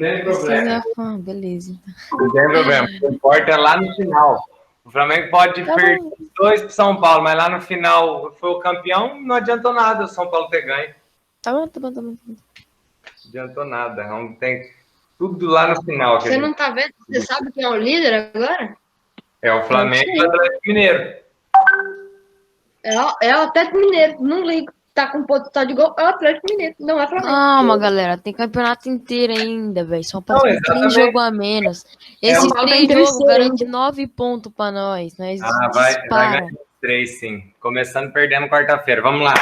tem problema. Beleza. Não tem problema. O que importa é lá no final. O Flamengo pode Tá perder bom. 2 pro São Paulo, mas lá no final foi o campeão, não adiantou nada o São Paulo ter ganho. Tá bom, tá bom, tá bom. Não adiantou nada. Não tem tudo lá no final. Você não tá vendo? Você sabe quem é o líder agora? É o Flamengo e o Atlético Mineiro. É o Atlético Mineiro. Não ligo. Tá com total de gol. É o Atlético Mineiro. Não é Flamengo. Calma, galera. Tem campeonato inteiro ainda, velho. São Paulo Não, tem 3 exatamente. jogos a menos. Esses São Paulo tá 3 em jogos terceiro garantem 9 pontos pra nós. Nós Vai dispara. ganhar 3, sim. Começando perdendo quarta-feira. Vamos lá.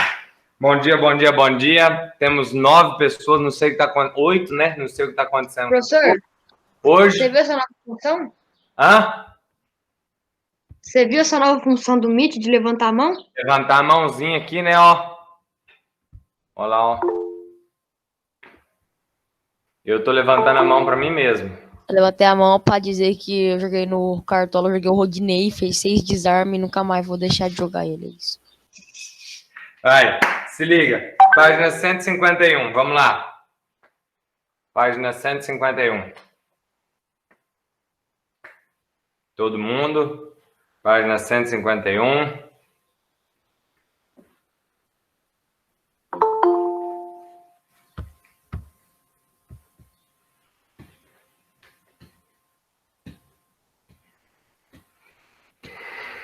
Bom dia, bom dia, bom dia. Temos 9 pessoas, não sei o que tá acontecendo. 8, né? Não sei o que tá acontecendo. Professor, Hoje. você viu essa nova função? Hã? Você viu essa nova função do Meet de levantar a mão? Levantar a mãozinha aqui, né, ó. Olha lá, ó. Eu tô levantando a mão pra mim mesmo. Eu levantei a mão pra dizer que eu joguei no Cartola, eu joguei o Rodinei, fez 6 desarmes e nunca mais vou deixar de jogar ele. É isso. Vai, se liga. Página 151, vamos lá. Página 151. Todo mundo. Página 151.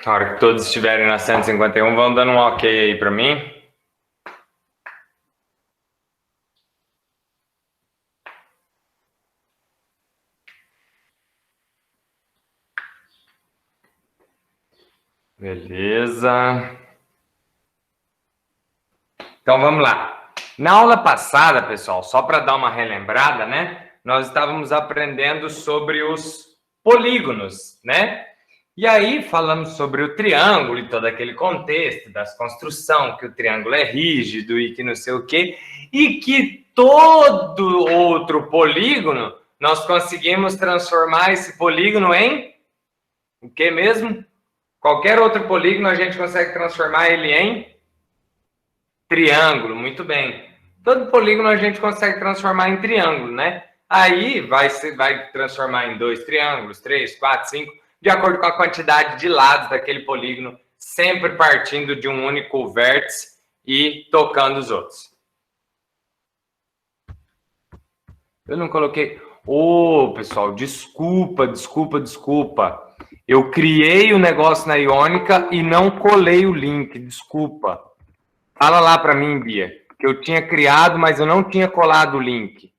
Na hora que todos estiverem na 151, vão dando um ok aí para mim. Beleza. Então vamos lá. Na aula passada, pessoal, só para dar uma relembrada, né? Nós estávamos aprendendo sobre os polígonos, né? E aí falamos sobre o triângulo e todo aquele contexto das construções, que o triângulo é rígido e que não sei o quê, e que todo outro polígono nós conseguimos transformar esse polígono em o que mesmo? Qualquer outro polígono a gente consegue transformar ele em triângulo, muito bem. Todo polígono a gente consegue transformar em triângulo, né? Aí vai transformar em 2 triângulos, 3, 4, 5, de acordo com a quantidade de lados daquele polígono, sempre partindo de um único vértice e tocando os outros. Eu não coloquei... pessoal, desculpa. Eu criei o negócio na Iônica e não colei o link, desculpa. Fala lá para mim, Bia, que eu tinha criado, mas eu não tinha colado o link.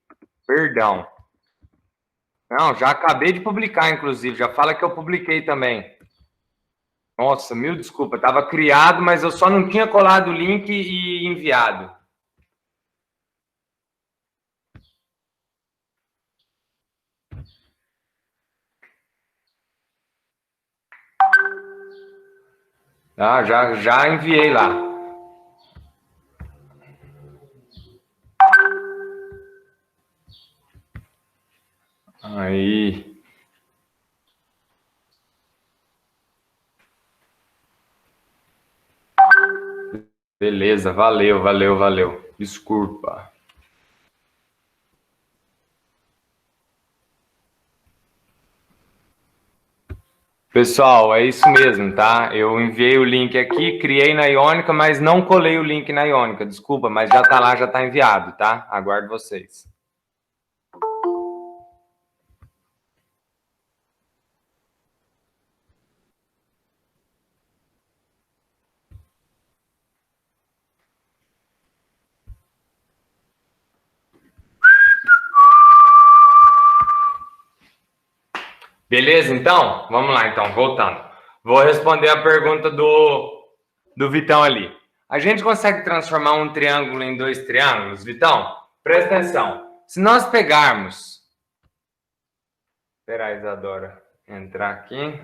Perdão. Não, já acabei de publicar, inclusive. Já fala que eu publiquei também. Nossa, mil desculpa. Estava criado, mas eu só não tinha colado o link e enviado. Ah, já enviei lá. Aí. Beleza, valeu. Desculpa. Pessoal, é isso mesmo, tá? Eu enviei o link aqui, criei na Iônica, mas não colei o link na Iônica. Desculpa, mas já tá lá, já tá enviado, tá? Aguardo vocês. Beleza, então? Vamos lá, então, voltando. Vou responder a pergunta do Vitão ali. A gente consegue transformar um triângulo em 2 triângulos, Vitão? Presta atenção. Se nós pegarmos... Espera a Isadora entrar aqui.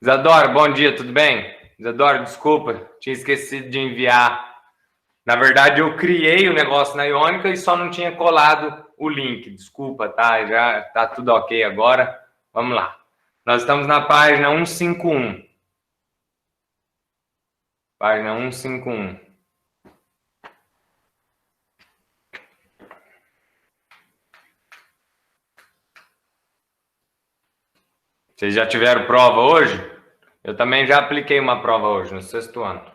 Isadora, bom dia, tudo bem? Isadora, desculpa, tinha esquecido de enviar. Na verdade, eu criei o negócio na Iônica e só não tinha colado o link. Desculpa, tá? Já tá tudo ok agora. Vamos lá. Nós estamos na página 151. Página 151. Vocês já tiveram prova hoje? Eu também já apliquei uma prova hoje, no 6º ano.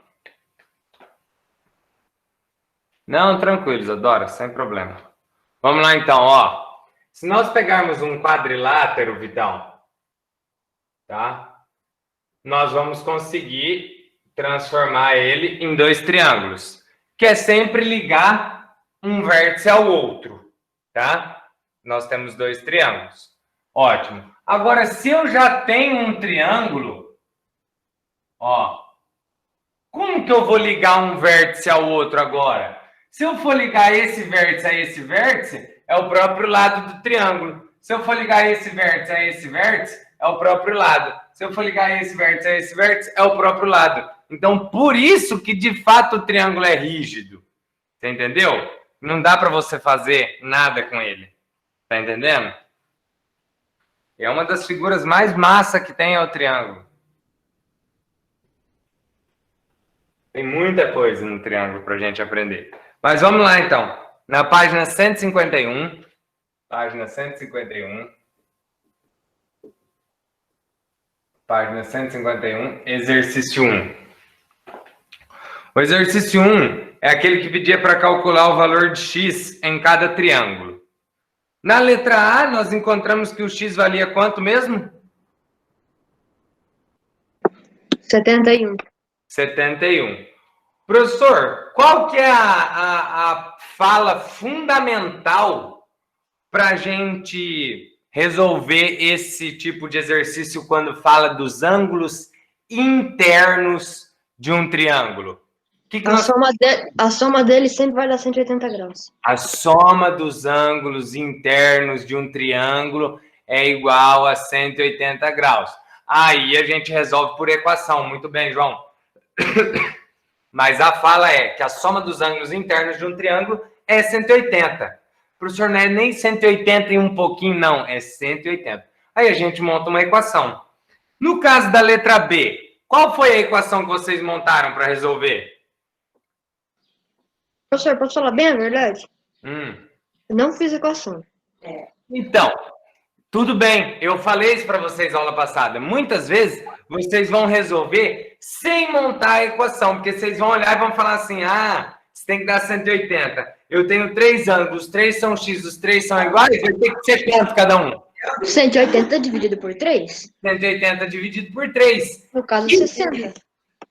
Não, tranquilo, Isadora, sem problema. Vamos lá, então, ó. Se nós pegarmos um quadrilátero, Vitão, tá? Nós vamos conseguir transformar ele em 2 triângulos, que é sempre ligar um vértice ao outro, tá? Nós temos 2 triângulos. Ótimo. Agora, se eu já tenho um triângulo, ó, como que eu vou ligar um vértice ao outro agora? Se eu for ligar esse vértice a esse vértice, é o próprio lado do triângulo. Se eu for ligar esse vértice a esse vértice, é o próprio lado. Se eu for ligar esse vértice a esse vértice, é o próprio lado. Então, por isso que, de fato, o triângulo é rígido. Você entendeu? Não dá para você fazer nada com ele. Tá entendendo? É uma das figuras mais massa que tem é o triângulo. Tem muita coisa no triângulo para a gente aprender. Mas vamos lá, então. Na página 151. Página 151. Página 151, exercício 1. O exercício 1 é aquele que pedia para calcular o valor de x em cada triângulo. Na letra A, nós encontramos que o x valia quanto mesmo? 71. 71. Professor, qual que é a fala fundamental para a gente resolver esse tipo de exercício quando fala dos ângulos internos de um triângulo? A soma dele sempre vai dar 180 graus. A soma dos ângulos internos de um triângulo é igual a 180 graus. Aí a gente resolve por equação. Muito bem, João. Mas a fala é que a soma dos ângulos internos de um triângulo é 180. Professor, não é nem 180 e um pouquinho, não. É 180. Aí a gente monta uma equação. No caso da letra B, qual foi a equação que vocês montaram para resolver? Professor, posso falar bem a verdade? Eu não fiz equação. Então, tudo bem. Eu falei isso para vocês na aula passada. Muitas vezes, vocês vão resolver sem montar a equação. Porque vocês vão olhar e vão falar assim, você tem que dar 180. Eu tenho 3 ângulos, os 3 são x, os 3 são iguais, vai ter que ser quanto cada um? 180 dividido por 3? 180 dividido por 3. No caso, 60.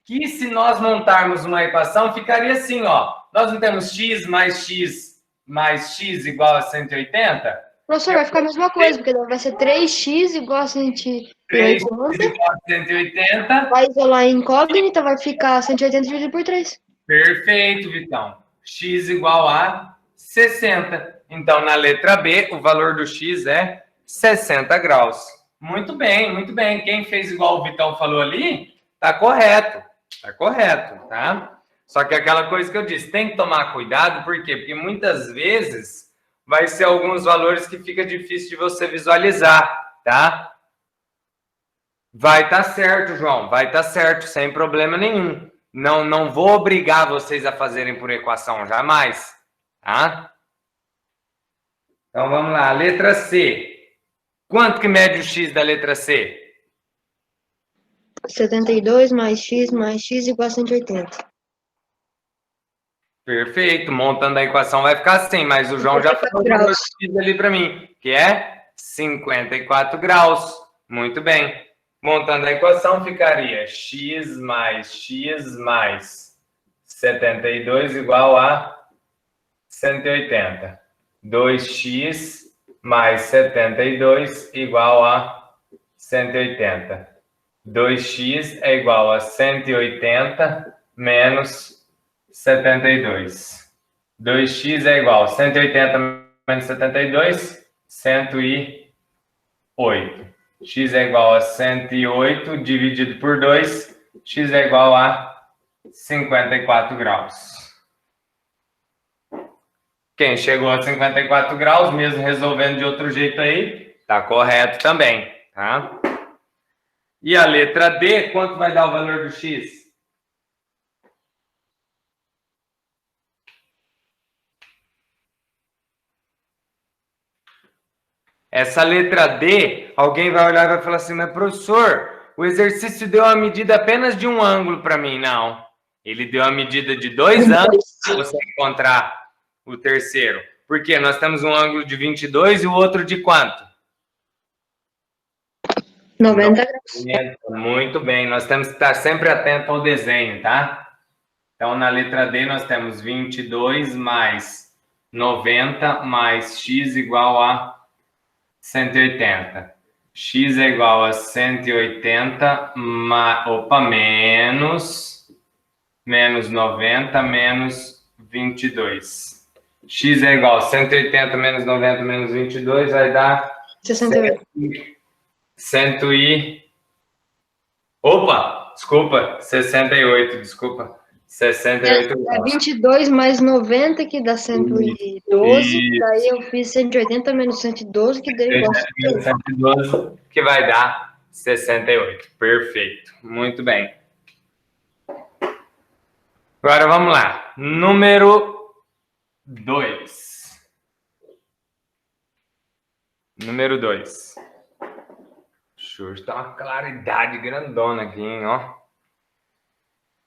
Que se nós montarmos uma equação, ficaria assim, ó. Nós não temos x mais x igual a 180? Professor, vai ficar a mesma coisa, porque vai ser 3x igual a 180. 3x igual a 180. Vai isolar a incógnita, vai ficar 180 dividido por 3. Perfeito, Vitão. X igual a 60. Então, na letra B, o valor do x é 60 graus. Muito bem, muito bem. Quem fez igual o Vitão falou ali, tá correto. Tá correto, tá? Só que aquela coisa que eu disse, tem que tomar cuidado, por quê? Porque muitas vezes vai ser alguns valores que fica difícil de você visualizar, tá? Vai estar certo, João, vai estar certo, sem problema nenhum. Não vou obrigar vocês a fazerem por equação, jamais, tá? Então, vamos lá, letra C. Quanto que mede o x da letra C? 72 mais x igual a 180. Perfeito, montando a equação vai ficar assim, mas o João já falou o x ali para mim, que é 54 graus. Muito bem. Montando a equação ficaria x mais 72 igual a 180. 2x mais 72 igual a 180. 2x é igual a 180 menos 72. 2x é igual a 180 menos 72, 108. X é igual a 108 dividido por 2, x é igual a 54 graus. Quem chegou a 54 graus, mesmo resolvendo de outro jeito aí, tá correto também, tá? E a letra D, quanto vai dar o valor do x? Essa letra D, alguém vai olhar e vai falar assim, mas professor, o exercício deu a medida apenas de um ângulo para mim. Não, ele deu a medida de 2 ângulos para você encontrar o terceiro. Por quê? Nós temos um ângulo de 22 e o outro de quanto? 90 graus. Muito bem, nós temos que estar sempre atento ao desenho, tá? Então, na letra D, nós temos 22 mais 90 mais x igual a 180. X é igual a 180 menos 90 menos 22. X é igual a 180 menos 90 menos 22 vai dar 68. 68, desculpa. 68 É graus. 22 mais 90, que dá 112. Isso. Daí eu fiz 180 menos 112, que deu igual a 68. 112, que vai dar 68. Perfeito. Muito bem. Agora vamos lá. Número 2. Número 2. Xuxa, tá uma claridade grandona aqui, hein, ó.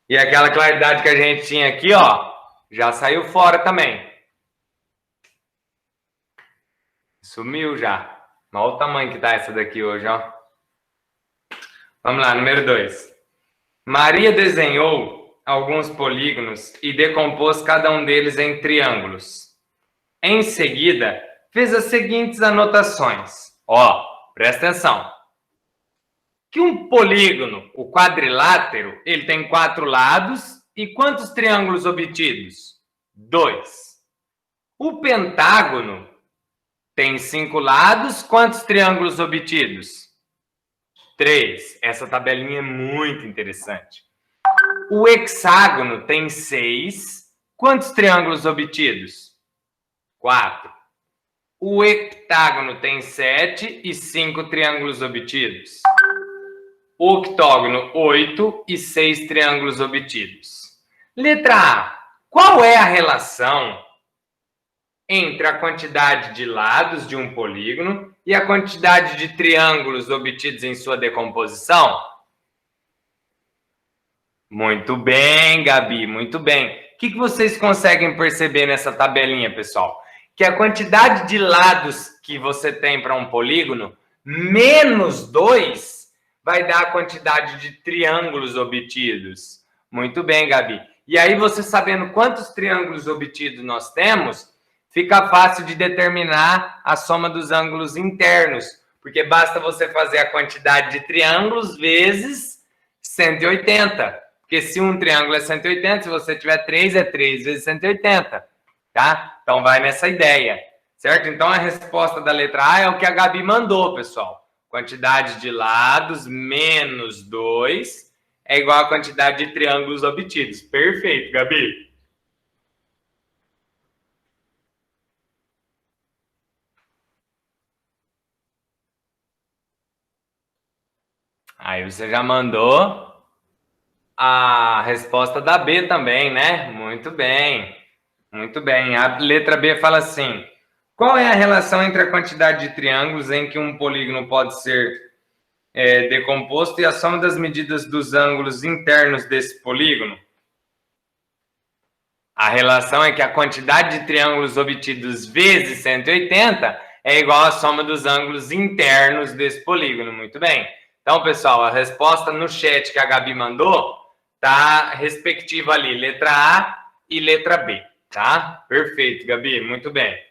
E aquela claridade que a gente tinha aqui, ó, já saiu fora também. Sumiu já. Olha o tamanho que tá essa daqui hoje, ó. Vamos lá, número 2. Maria desenhou alguns polígonos e decompôs cada um deles em triângulos. Em seguida, fez as seguintes anotações. Ó, presta atenção. Que um polígono, o quadrilátero, ele tem 4 lados e quantos triângulos obtidos? 2. O pentágono tem 5 lados, quantos triângulos obtidos? 3. Essa tabelinha é muito interessante. O hexágono tem 6, quantos triângulos obtidos? 4. O heptágono tem 7 e 5 triângulos obtidos. O octógono, 8 e 6 triângulos obtidos. Letra A. Qual é a relação entre a quantidade de lados de um polígono e a quantidade de triângulos obtidos em sua decomposição? Muito bem, Gabi, muito bem. O que vocês conseguem perceber nessa tabelinha, pessoal? Que a quantidade de lados que você tem para um polígono, menos 2, vai dar a quantidade de triângulos obtidos. Muito bem, Gabi. E aí, você sabendo quantos triângulos obtidos nós temos, fica fácil de determinar a soma dos ângulos internos, porque basta você fazer a quantidade de triângulos vezes 180. Porque se um triângulo é 180, se você tiver 3, é 3 vezes 180. Tá? Então, vai nessa ideia. Certo? Então, a resposta da letra A é o que a Gabi mandou, pessoal. Quantidade de lados menos 2 é igual a quantidade de triângulos obtidos. Perfeito, Gabi. Aí você já mandou a resposta da B também, né? Muito bem. Muito bem. A letra B fala assim: qual é a relação entre a quantidade de triângulos em que um polígono pode ser decomposto e a soma das medidas dos ângulos internos desse polígono? A relação é que a quantidade de triângulos obtidos vezes 180 é igual à soma dos ângulos internos desse polígono. Muito bem. Então, pessoal, a resposta no chat que a Gabi mandou tá respectiva ali, letra A e letra B, tá? Perfeito, Gabi, muito bem.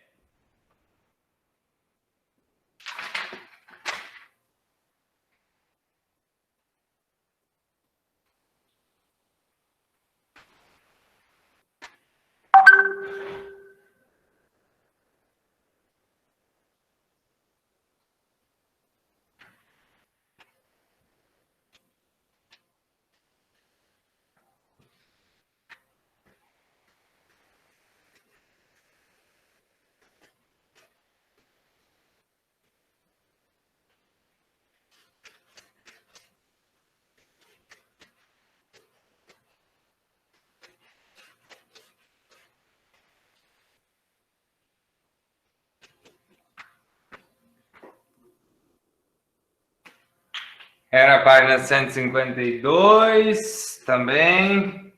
Era a página 152 também.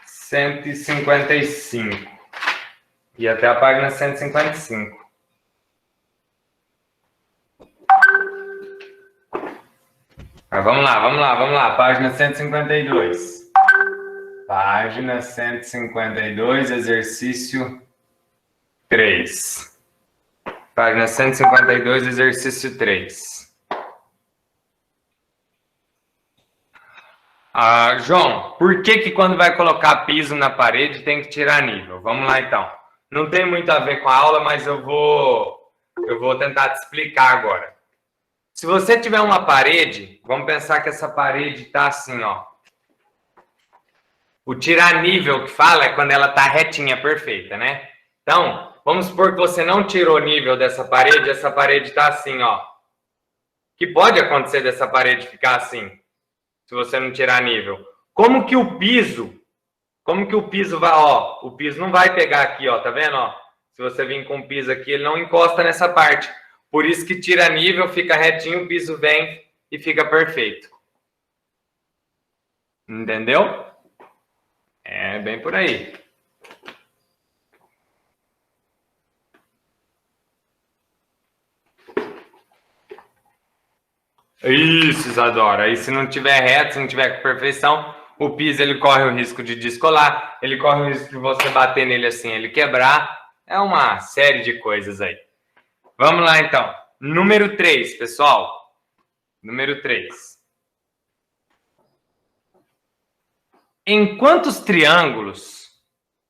155. E até a página 155. Mas vamos lá. Página 152. Página 152, exercício 3. Página 152, exercício 3. João, por que quando vai colocar piso na parede tem que tirar nível? Vamos lá, então. Não tem muito a ver com a aula, mas eu vou tentar te explicar agora. Se você tiver uma parede, vamos pensar que essa parede está assim, ó. O tirar nível que fala é quando ela está retinha, perfeita, né? Então, vamos supor que você não tirou nível dessa parede, essa parede está assim, ó. O que pode acontecer dessa parede ficar assim, se você não tirar nível? Como que o piso vai, ó, o piso não vai pegar aqui, ó, tá vendo, ó? Se você vir com o piso aqui, ele não encosta nessa parte. Por isso que tira nível, fica retinho, o piso vem e fica perfeito. Entendeu? É bem por aí. Isso, Isadora. Aí se não tiver reto, se não tiver com perfeição, o piso ele corre o risco de descolar, ele corre o risco de você bater nele assim, ele quebrar. É uma série de coisas aí. Vamos lá, então. Número 3, pessoal. Número 3. Em quantos triângulos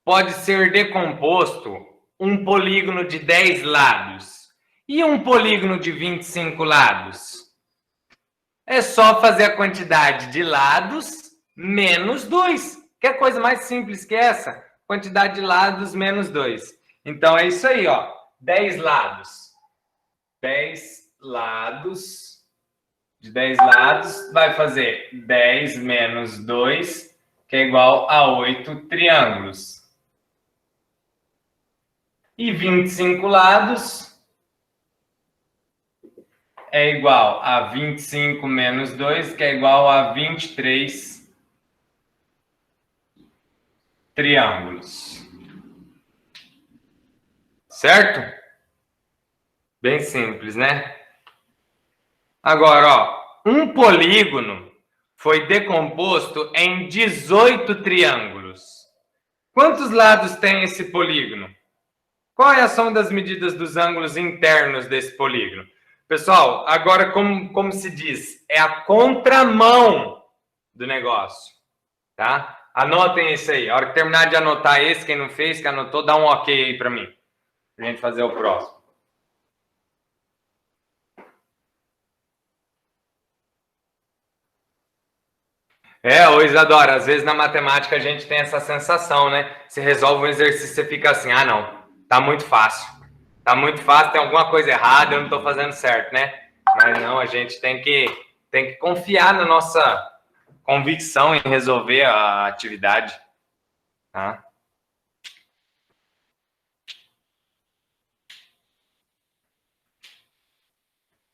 pode ser decomposto um polígono de 10 lados e um polígono de 25 lados? É só fazer a quantidade de lados menos 2. Que coisa mais simples que essa? Quantidade de lados menos 2. Então, é isso aí, ó. 10 lados. 10 lados. De 10 lados, vai fazer 10 menos 2, que é igual a 8 triângulos. E 25 lados é igual a 25 menos 2, que é igual a 23 triângulos. Certo? Bem simples, né? Agora, ó, um polígono foi decomposto em 18 triângulos. Quantos lados tem esse polígono? Qual é a soma das medidas dos ângulos internos desse polígono? Pessoal, agora como se diz? É a contramão do negócio, tá? Anotem isso aí. A hora que terminar de anotar esse, quem não fez, que anotou, dá um ok aí para mim. Pra gente fazer o próximo. Ô Isadora, às vezes na matemática a gente tem essa sensação, né? Você resolve um exercício, você fica assim, ah não, tá muito fácil. Tá muito fácil, tem alguma coisa errada, eu não tô fazendo certo, né? Mas não, a gente tem que confiar na nossa convicção em resolver a atividade, tá?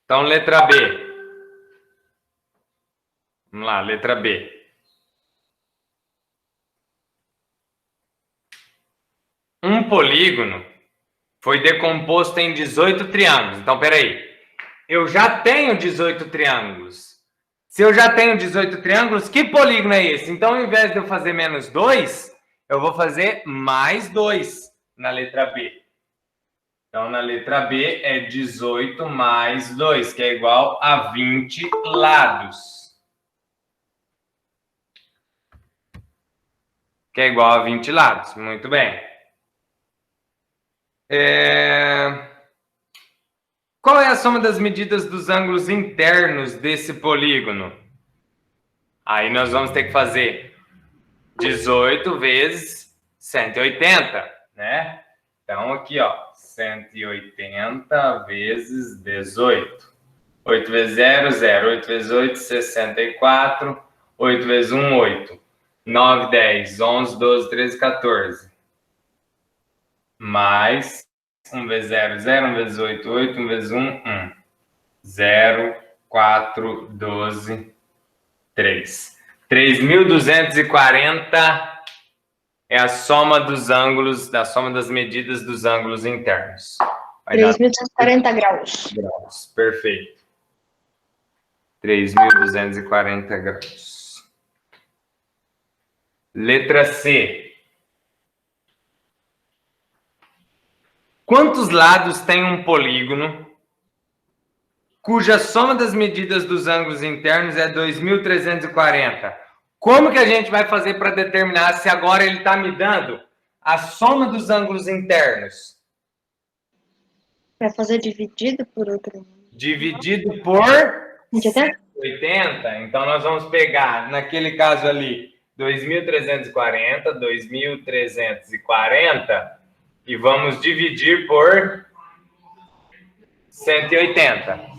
Então, letra B. Vamos lá, letra B. Um polígono foi decomposto em 18 triângulos. Então, peraí. Eu já tenho 18 triângulos. Se eu já tenho 18 triângulos, que polígono é esse? Então, ao invés de eu fazer menos 2, eu vou fazer mais 2 na letra B. Então, na letra B é 18 mais 2, que é igual a 20 lados. Que é igual a 20 lados. Muito bem. Qual é a soma das medidas dos ângulos internos desse polígono? Aí nós vamos ter que fazer 18 vezes 180, né? Então, aqui, ó, 180 vezes 18. 8 vezes 0, 0. 8 vezes 8, 64. 8 vezes 1, 8. 9, 10, 11, 12, 13, 14. Mais 1 vezes 0, 0. 1 vezes 8, 8. 1 vezes 1, 1. 0, 4, 12, 3. 3.240 é a soma dos ângulos, da soma das medidas dos ângulos internos. Vai dar 3.240 graus. graus. Perfeito. 3.240 graus. Letra C. Quantos lados tem um polígono cuja soma das medidas dos ângulos internos é 2.340? Como que a gente vai fazer para determinar se agora ele está me dando a soma dos ângulos internos? Vai fazer dividido por outro. Dividido por 180. Então, nós vamos pegar, naquele caso ali, 2.340, 2.340, e vamos dividir por 180.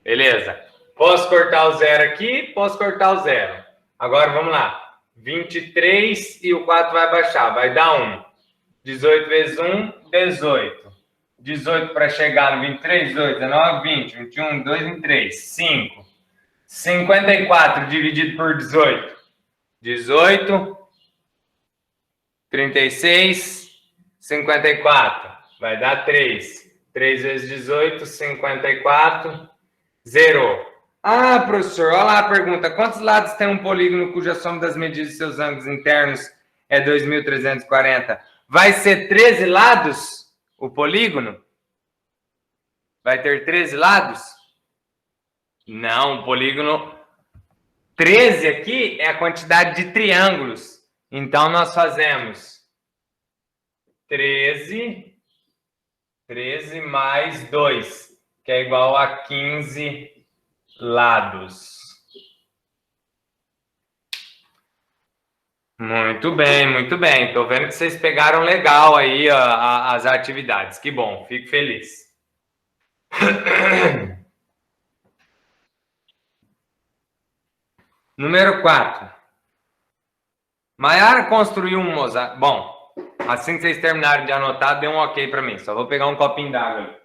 Beleza. Posso cortar o zero aqui, posso cortar o zero. Agora, vamos lá. 23 e o 4 vai baixar, vai dar 1. 18 vezes 1, 18. 18 para chegar no 23, 18, 19, 20, 21, 2, 23, 5. 54 dividido por 18. 18, 36, 54. Vai dar 3. 3 vezes 18, 54. Zerou. Ah, professor, olha lá a pergunta. Quantos lados tem um polígono cuja soma das medidas de seus ângulos internos é 2.340? Vai ser 13 lados o polígono? Vai ter 13 lados? Não, o polígono 13 aqui é a quantidade de triângulos. Então, nós fazemos 13 mais 2, que é igual a 15 lados. Muito bem, muito bem. Estou vendo que vocês pegaram legal aí as atividades. Que bom, fico feliz. Número 4. Maiara construiu um mosaico. Bom, assim que vocês terminarem de anotar, dê um ok para mim. Só vou pegar um copinho d'água.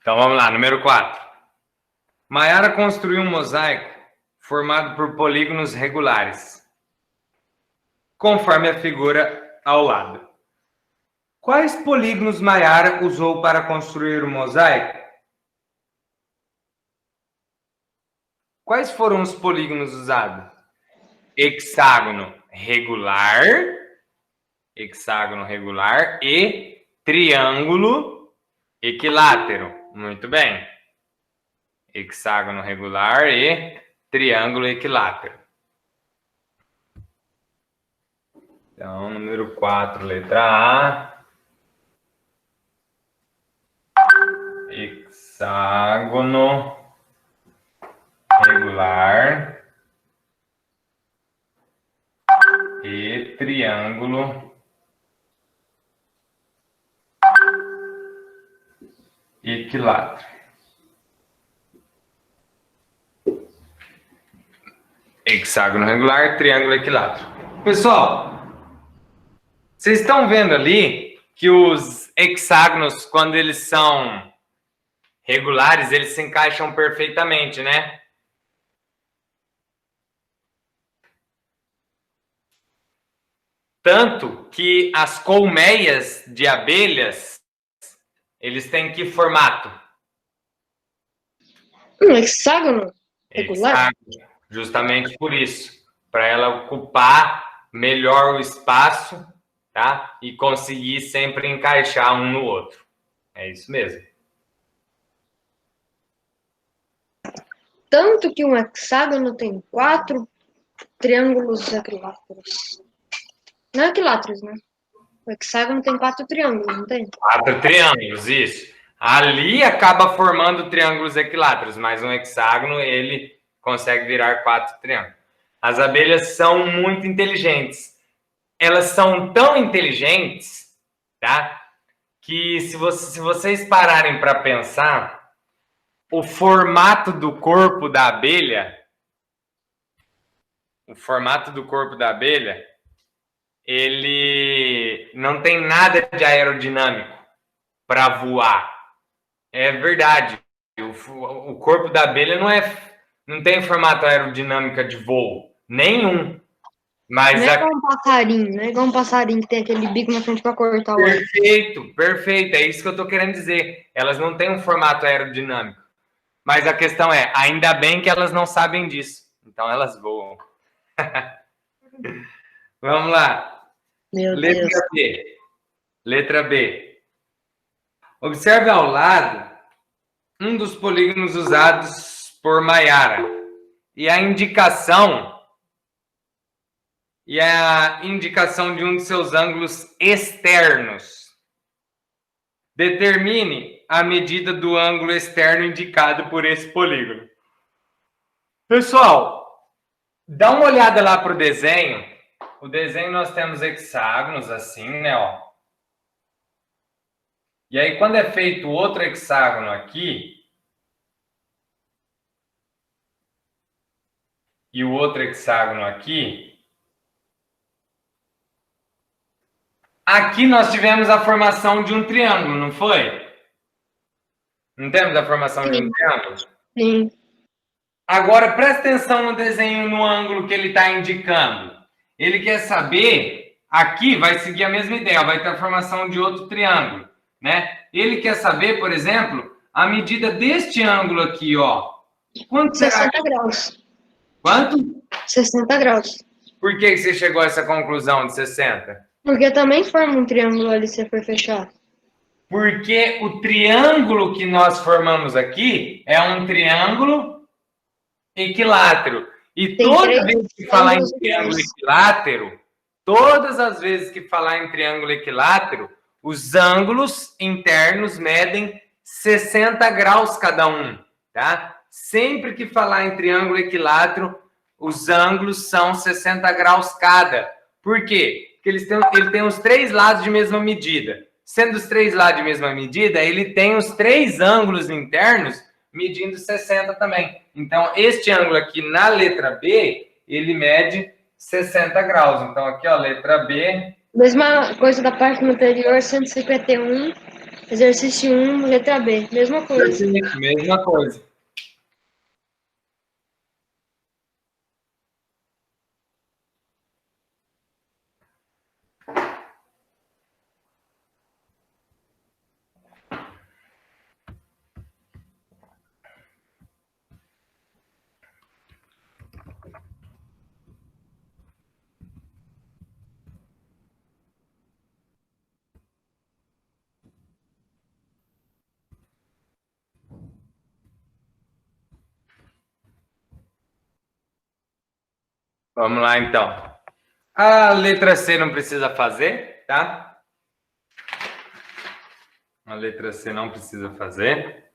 Então vamos lá, número 4. Maiara construiu um mosaico formado por polígonos regulares, conforme a figura ao lado. Quais polígonos Maiara usou para construir o mosaico? Quais foram os polígonos usados? Hexágono regular e triângulo equilátero. Muito bem. Hexágono regular e triângulo equilátero. Então, número 4, letra A. Hexágono regular e triângulo equilátero. Hexágono regular, triângulo equilátero. Pessoal, vocês estão vendo ali que os hexágonos, quando eles são regulares, eles se encaixam perfeitamente, né? Tanto que as colmeias de abelhas, eles têm que formato? Um hexágono regular? Hexágono, justamente por isso, para ela ocupar melhor o espaço, tá? E conseguir sempre encaixar um no outro. É isso mesmo. Tanto que um hexágono tem 4 triângulos equiláteros. Não equiláteros, né? O hexágono tem 4 triângulos, não tem? 4 triângulos, isso. Ali acaba formando triângulos equiláteros, mas um hexágono, ele consegue virar 4 triângulos. As abelhas são muito inteligentes. Elas são tão inteligentes, tá? Que se vocês pararem para pensar, o formato do corpo da abelha, ele não tem nada de aerodinâmico para voar. É verdade. O corpo da abelha não tem formato aerodinâmica de voo nenhum. Mas Não é igual um passarinho, não é igual um passarinho que tem aquele bico na frente para cortar o ar. Perfeito, perfeito. É isso que eu estou querendo dizer. Elas não têm um formato aerodinâmico. Mas a questão é, ainda bem que elas não sabem disso. Então elas voam. Vamos lá. Meu Letra Deus. B. Letra B. Observe ao lado um dos polígonos usados por Mayara. E a indicação de um de seus ângulos externos. Determine a medida do ângulo externo indicado por esse polígono. Pessoal, dá uma olhada lá para o desenho. O desenho nós temos hexágonos assim, né? Ó. E aí, quando é feito outro hexágono aqui, e o outro hexágono aqui, aqui nós tivemos a formação de um triângulo, não foi? Não temos a formação de um triângulo? Sim. Agora, presta atenção no desenho, no ângulo que ele está indicando. Ele quer saber, aqui vai seguir a mesma ideia, vai ter a formação de outro triângulo, né? Ele quer saber, por exemplo, a medida deste ângulo aqui, ó. Quanto será? 60 graus. Quanto? 60 graus. Por que você chegou a essa conclusão de 60? Porque também forma um triângulo ali se for fechar. Porque o triângulo que nós formamos aqui é um triângulo equilátero. E Tem toda três vez que falar em ângulos triângulo iguais. equilátero, todas as vezes que falar em triângulo equilátero, os ângulos internos medem 60 graus cada um, tá? Sempre que falar em triângulo equilátero, os ângulos são 60 graus cada. Por quê? Porque ele tem os 3 lados de mesma medida. Sendo os 3 lados de mesma medida, ele tem os 3 ângulos internos medindo 60 também. Então, este ângulo aqui na letra B, ele mede 60 graus. Então, aqui, ó, letra B. Mesma coisa da parte anterior, 151, exercício 1, letra B. Mesma coisa. Mesma coisa. Vamos lá, então. A letra C não precisa fazer, tá? A letra C não precisa fazer.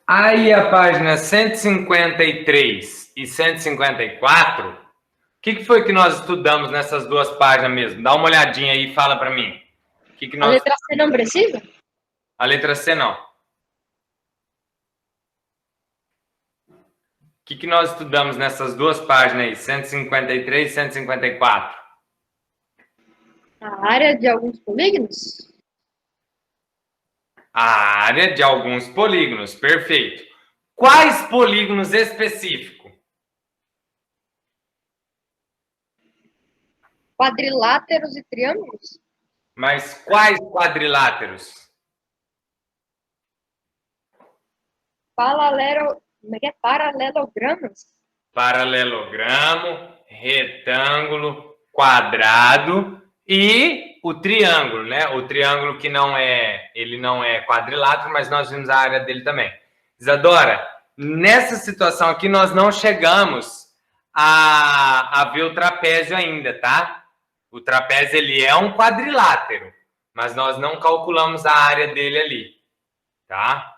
Aí a página 153 e 154, o que foi que nós estudamos nessas duas páginas mesmo? Dá uma olhadinha aí e fala para mim. A letra C não precisa? A letra C não. O que nós estudamos nessas duas páginas aí, 153 e 154? A área de alguns polígonos? A área de alguns polígonos, perfeito. Quais polígonos específicos? Quadriláteros e triângulos? Mas quais quadriláteros? Como é que é? Paralelogramas? Paralelogramo, retângulo, quadrado e o triângulo, né? O triângulo que ele não é quadrilátero, mas nós vimos a área dele também. Isadora, nessa situação aqui nós não chegamos a ver o trapézio ainda, tá? O trapézio ele é um quadrilátero, mas nós não calculamos a área dele ali, tá?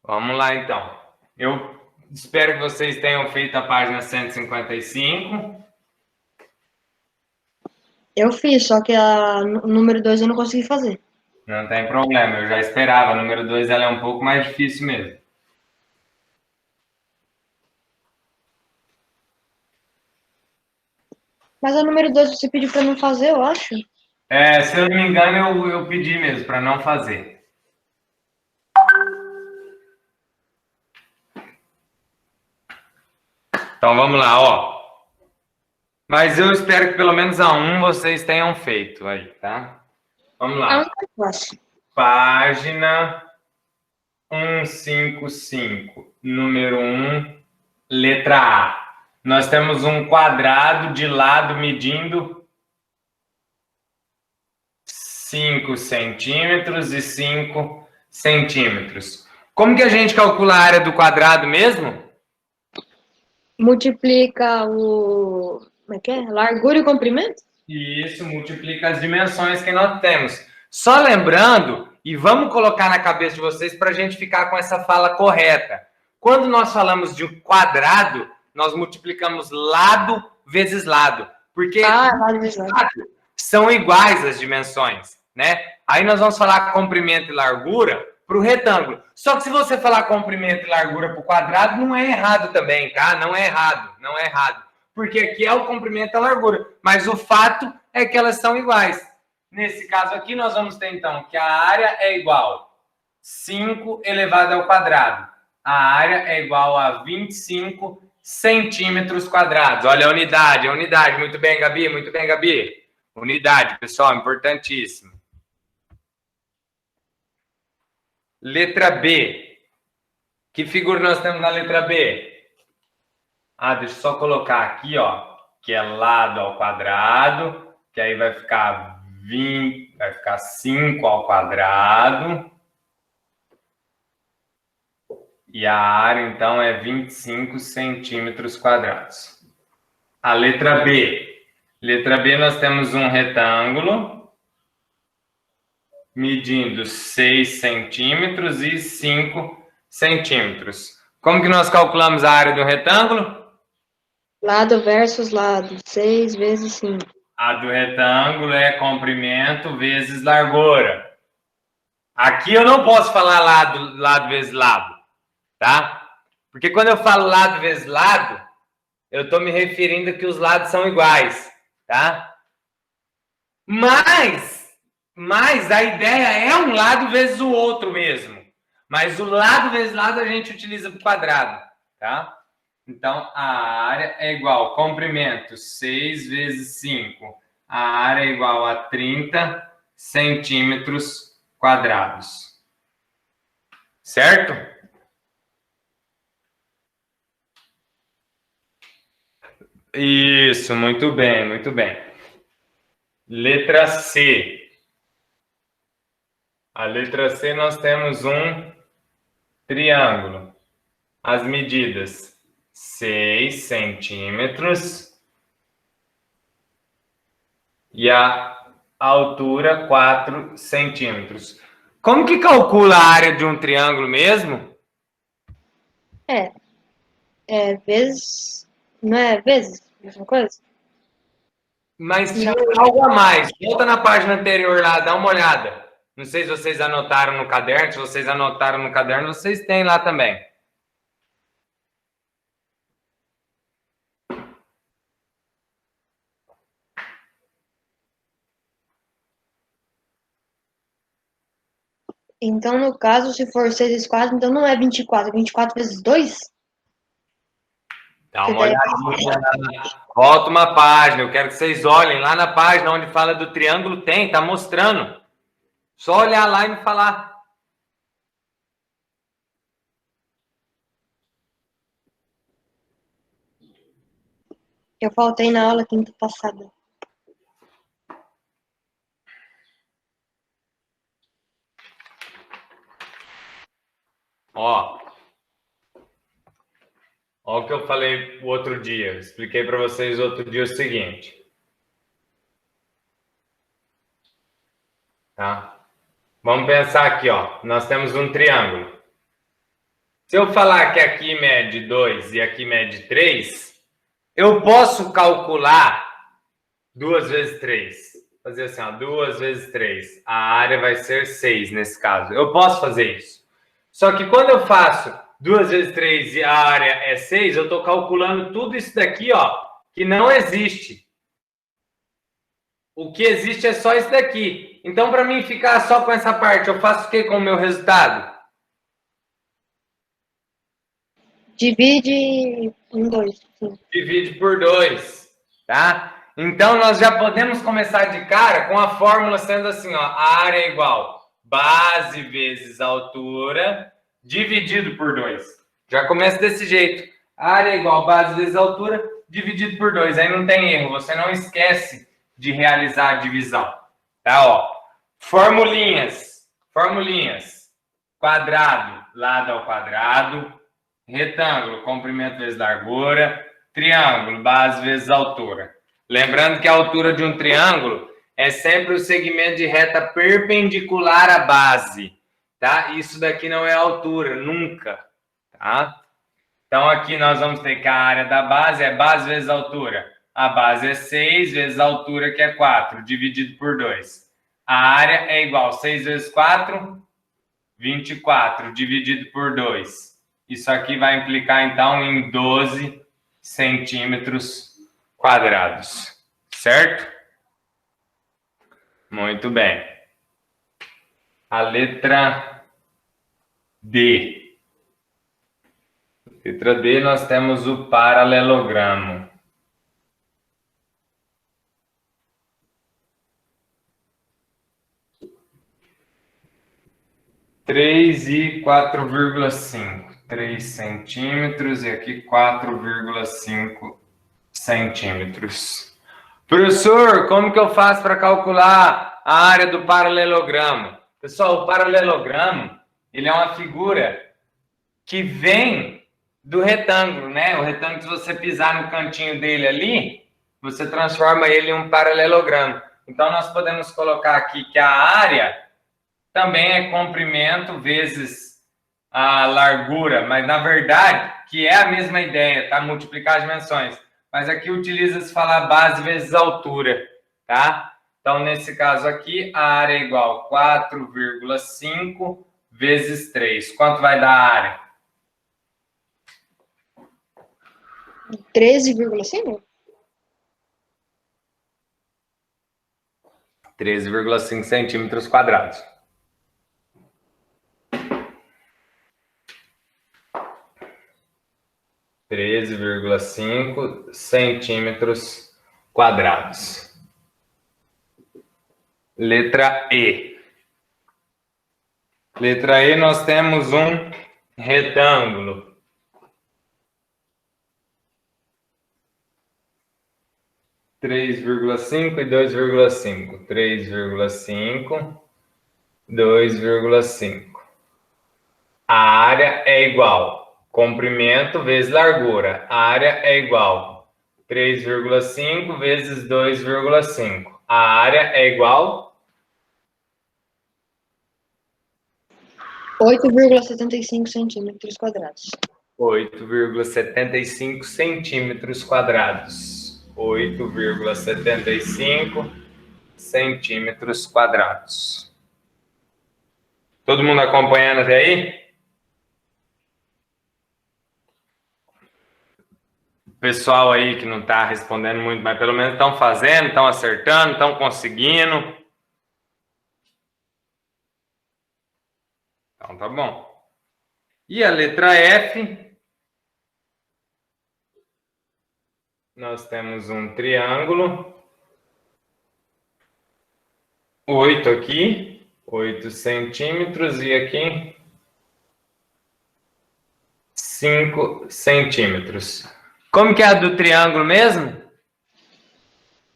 Vamos lá, então. Eu espero que vocês tenham feito a página 155. Eu fiz, só que o número 2 eu não consegui fazer. Não tem problema, eu já esperava. A número 2 ela é um pouco mais difícil mesmo. Mas a número 2 você pediu para não fazer, eu acho. Se eu não me engano, eu pedi mesmo para não fazer. Então vamos lá, ó. Mas eu espero que pelo menos a 1 vocês tenham feito aí, tá? Vamos lá. Página 155, número 1, letra A. Nós temos um quadrado de lado medindo 5 centímetros e 5 centímetros. Como que a gente calcula a área do quadrado mesmo? Multiplica o... Como é que é? Largura e comprimento? Isso, multiplica as dimensões que nós temos. Só lembrando, e vamos colocar na cabeça de vocês para a gente ficar com essa fala correta. Quando nós falamos de um quadrado, nós multiplicamos lado vezes lado. Porque lado vezes lado. São iguais as dimensões, né? Aí nós vamos falar comprimento e largura para o retângulo. Só que se você falar comprimento e largura para o quadrado, não é errado também, tá? Não é errado, não é errado. Porque aqui é o comprimento e a largura. Mas o fato é que elas são iguais. Nesse caso aqui, nós vamos ter, então, que a área é igual 5 elevado ao quadrado. A área é igual a 25 centímetros quadrados. Olha a unidade, a unidade. Muito bem, Gabi, muito bem, Gabi. Unidade, pessoal, importantíssimo. Letra B. Que figura nós temos na letra B? Deixa eu só colocar aqui, ó, que é lado ao quadrado, que aí vai ficar 5 ao quadrado. E a área, então, é 25 centímetros quadrados. A letra B. Letra B, nós temos um retângulo medindo 6 centímetros e 5 centímetros. Como que nós calculamos a área do retângulo? Lado versus lado. 6 vezes 5. A do retângulo é comprimento vezes largura. Aqui eu não posso falar lado vezes lado, tá? Porque quando eu falo lado vezes lado, eu estou me referindo que os lados são iguais, tá? Mas a ideia é um lado vezes o outro mesmo. Mas o lado vezes lado a gente utiliza para o quadrado, tá? Então, a área é igual, comprimento, 6 vezes 5. A área é igual a 30 centímetros quadrados. Certo? Isso, muito bem, muito bem. Letra C. A letra C nós temos um triângulo. As medidas 6 centímetros e a altura 4 centímetros. Como que calcula a área de um triângulo mesmo? Vezes... Não é vezes? Mesma coisa? Mas tinha algo a mais. Volta na página anterior lá, dá uma olhada. Não sei se vocês anotaram no caderno. Se vocês anotaram no caderno, vocês têm lá também. Então, no caso, se for 6 vezes 4, então não é 24. É 24 vezes 2? Dá uma olhadinha. Volta uma página. Eu quero que vocês olhem lá na página onde fala do triângulo. Tá mostrando. Só olhar lá e me falar. Eu faltei na aula quinta passada. Ó o que eu falei o outro dia. Eu expliquei para vocês outro dia o seguinte. Tá? Vamos pensar aqui, ó. Nós temos um triângulo. Se eu falar que aqui mede 2 e aqui mede 3, eu posso calcular 2 vezes 3. Fazer assim, ó, 2 vezes 3. A área vai ser 6 nesse caso. Eu posso fazer isso. Só que quando eu faço 2 vezes 3 e a área é 6, eu estou calculando tudo isso daqui, ó, que não existe. O que existe é só isso daqui. Então, para mim ficar só com essa parte, eu faço o que com o meu resultado? Divide em 2. Divide por 2, tá? Então, nós já podemos começar de cara com a fórmula sendo assim, ó, a área é igual base vezes altura dividido por 2. Já começa desse jeito. A área é igual base vezes altura dividido por 2. Aí não tem erro, você não esquece de realizar a divisão. Tá, ó. Formulinhas. Quadrado, lado ao quadrado. Retângulo, comprimento vezes largura. Triângulo, base vezes altura. Lembrando que a altura de um triângulo é sempre o segmento de reta perpendicular à base, tá? Isso daqui não é altura, nunca, tá? Então, aqui nós vamos ter que a área da base é base vezes altura. A base é 6 vezes a altura, que é 4, dividido por 2. A área é igual a 6 vezes 4, 24, dividido por 2. Isso aqui vai implicar, então, em 12 centímetros quadrados, certo? Muito bem. A letra D. Letra D, nós temos o paralelogramo. Três e 4,5. 3 centímetros e aqui 4,5 centímetros. Professor, como que eu faço para calcular a área do paralelogramo? Pessoal, o paralelogramo, ele é uma figura que vem do retângulo, né? O retângulo, se você pisar no cantinho dele ali, você transforma ele em um paralelogramo. Então, nós podemos colocar aqui que a área também é comprimento vezes a largura, mas, na verdade, que é a mesma ideia, tá? Multiplicar as dimensões. Mas aqui utiliza-se falar base vezes altura, tá? Então, nesse caso aqui, a área é igual a 4,5 vezes 3. Quanto vai dar a área? 13,5? 13,5 centímetros quadrados. centímetros quadrados. Letra E. Letra E, nós temos um retângulo. Três vírgula cinco e 2,5. 3,5, 2,5. A área é igual comprimento vezes largura. A área é igual 3,5 vezes 2,5. A área é igual 8,75 centímetros quadrados. 8,75 centímetros quadrados. 8,75 centímetros quadrados. Todo mundo acompanhando até aí? Pessoal aí que não está respondendo muito, mas pelo menos estão fazendo, estão acertando, estão conseguindo. Então tá bom. E a letra F? nós temos um triângulo. 8 aqui, 8 centímetros, e aqui 5 centímetros. Como que é a do triângulo mesmo?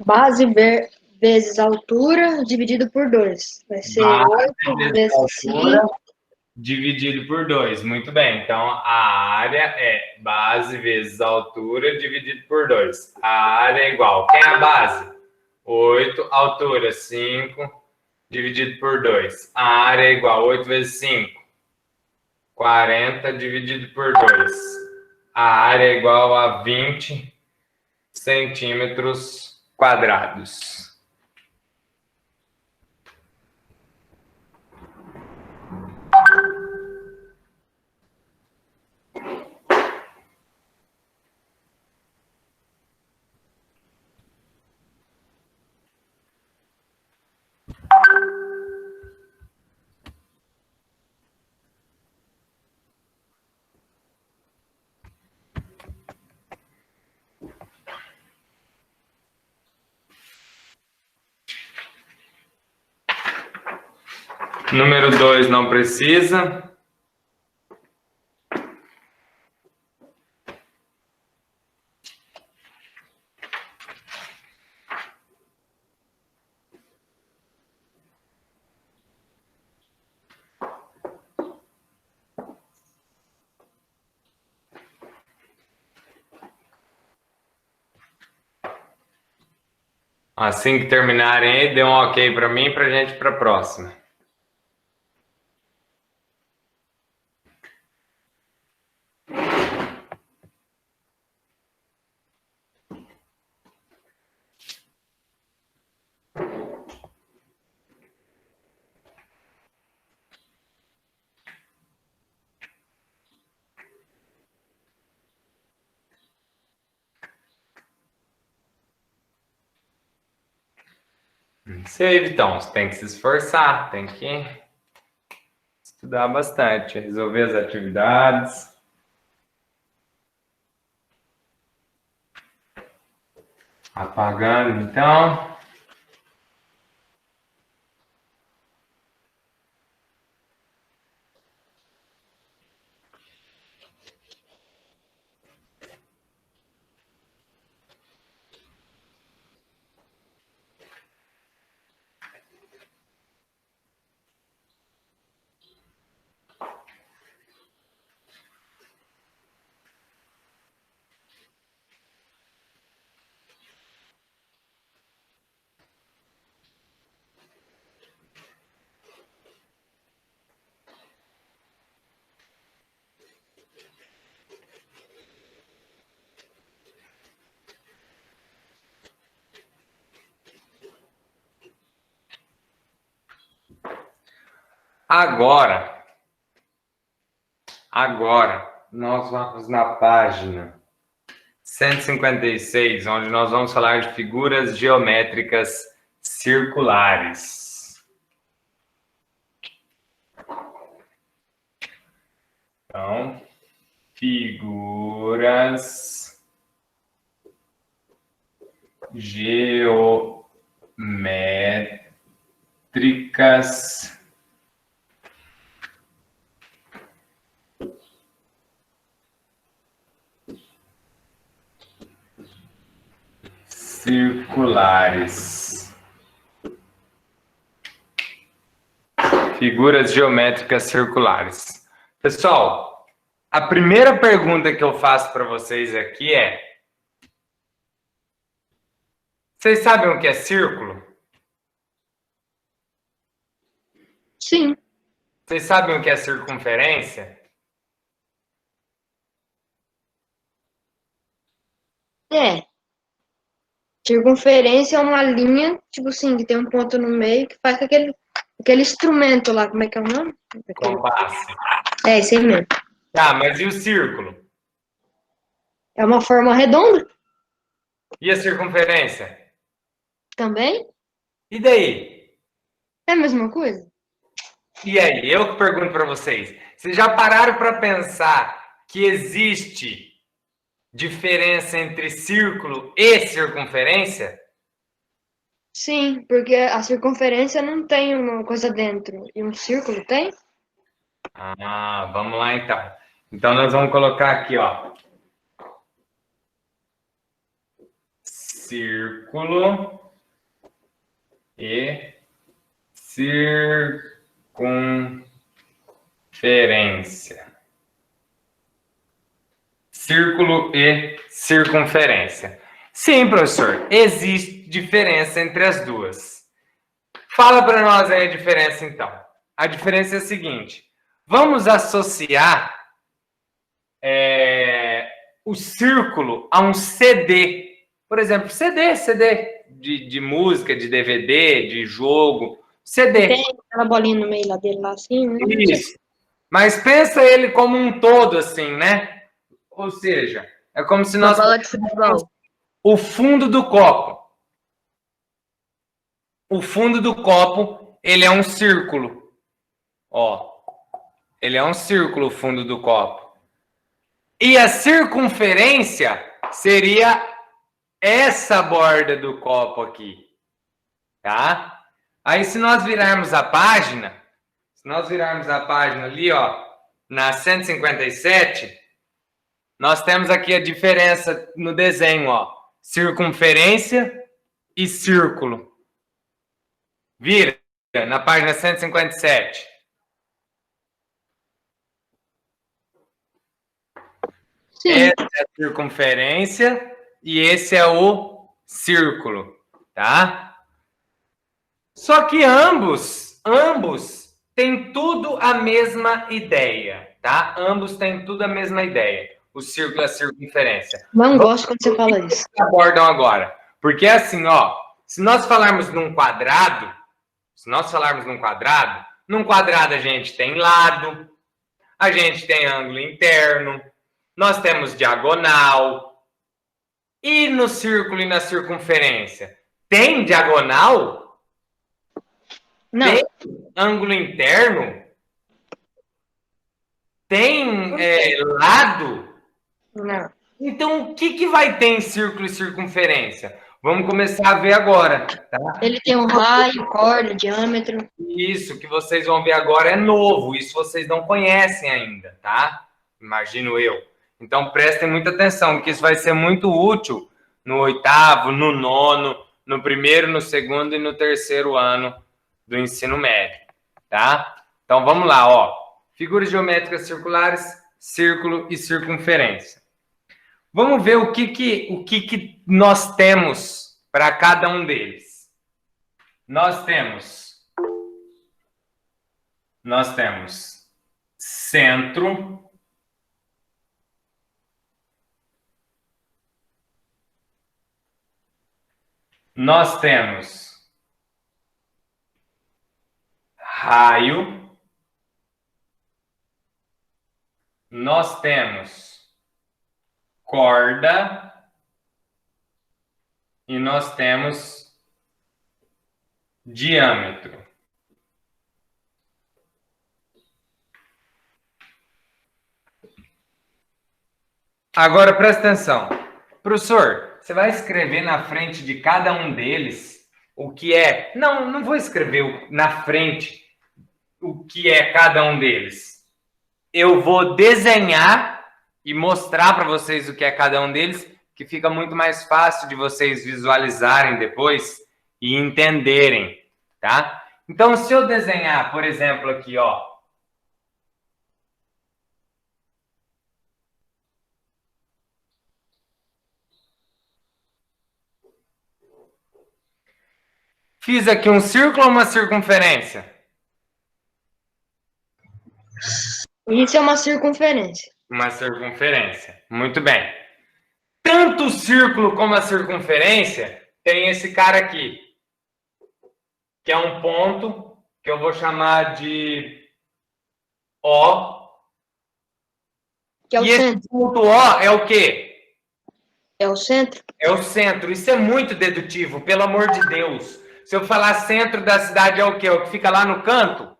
Base vezes altura dividido por 2. Vai ser Base 8 vezes vezes altura 5. dividido por 2. Muito bem. Então, a área é base vezes altura dividido por 2. A área é igual. Quem é a base? 8, altura 5, dividido por 2. A área é igual a 8 vezes 5. 40 dividido por 2. A área é igual a 20 centímetros quadrados. Número 2 não precisa. Assim que terminarem aí, dê um ok para mim para a gente ir para a próxima. Save, então, você tem que se esforçar, tem que estudar bastante, resolver as atividades. Apagando, então. Agora, nós vamos na página 156, onde nós vamos falar de figuras geométricas circulares. Então, figuras geométricas circulares. Figuras geométricas circulares. Pessoal, a primeira pergunta que eu faço para vocês aqui é: vocês sabem o que é círculo? Sim. Vocês sabem o que é circunferência? É. Circunferência é uma linha, tipo assim, que tem um ponto no meio que faz com aquele instrumento lá, como é que é o nome? Compasso. É, esse aí mesmo. Tá, mas e o círculo? É uma forma redonda E a circunferência? também. E daí? É a mesma coisa? E aí? Eu que pergunto para vocês. Vocês já pararam para pensar que existe diferença entre círculo e circunferência? Sim, porque a circunferência não tem uma coisa dentro. E um círculo tem? Ah, vamos lá então. Então nós vamos colocar aqui, ó. Círculo e circunferência. Círculo e circunferência. Sim, professor, existe diferença entre as duas. Fala para nós aí a diferença, então. A diferença é a seguinte. Vamos associar o círculo a um CD. Por exemplo, CD de música, de DVD, de jogo. CD. Tem aquela bolinha no meio lá dele, lá assim, né? Isso. Mas pensa ele como um todo, assim, né? Ou seja, é como se nós... Uma bola de futebol. O fundo do copo. O fundo do copo, ele é um círculo. Ó. Ele é um círculo, o fundo do copo. E a circunferência seria essa borda do copo aqui. Tá? Aí, se nós virarmos a página, ali, ó, na 157, nós temos aqui a diferença no desenho, ó. Circunferência e círculo. Vira na página 157. Sim. Essa é a circunferência e esse é o círculo, tá? Só que ambos têm tudo a mesma ideia, tá? Ambos têm tudo a mesma ideia. O círculo e a circunferência. Não gosto quando você fala isso. Abordam agora. Porque assim, ó, se nós falarmos num quadrado, num quadrado a gente tem lado, a gente tem ângulo interno, nós temos diagonal. E no círculo e na circunferência? Tem diagonal? Não. Tem ângulo interno? Tem lado? Não. Então, o que vai ter em círculo e circunferência? Vamos começar a ver agora, tá? Ele tem um raio, corda, diâmetro. Isso que vocês vão ver agora é novo. Isso vocês não conhecem ainda, tá? Imagino eu. Então, prestem muita atenção, porque isso vai ser muito útil no 8º, no 9º, no 1º, no 2º e no 3º ano do ensino médio, tá? Então, vamos lá, ó. Figuras geométricas circulares, círculo e circunferência. Vamos ver o que nós temos para cada um deles. Nós temos centro, nós temos raio, nós temos corda e nós temos diâmetro. Agora presta atenção. Professor, você vai escrever na frente de cada um deles o que é... Não vou escrever na frente o que é cada um deles. Eu vou desenhar e mostrar para vocês o que é cada um deles, que fica muito mais fácil de vocês visualizarem depois e entenderem, tá? Então, se eu desenhar, por exemplo, aqui, ó, fiz aqui um círculo ou uma circunferência? Isso é uma circunferência. Uma circunferência. Muito bem. Tanto o círculo como a circunferência tem esse cara aqui, que é um ponto que eu vou chamar de O. Que é o e centro. Esse ponto O é o quê? É o centro? É o centro. Isso é muito dedutivo, pelo amor de Deus. Se eu falar centro da cidade é o quê? O que fica lá no canto?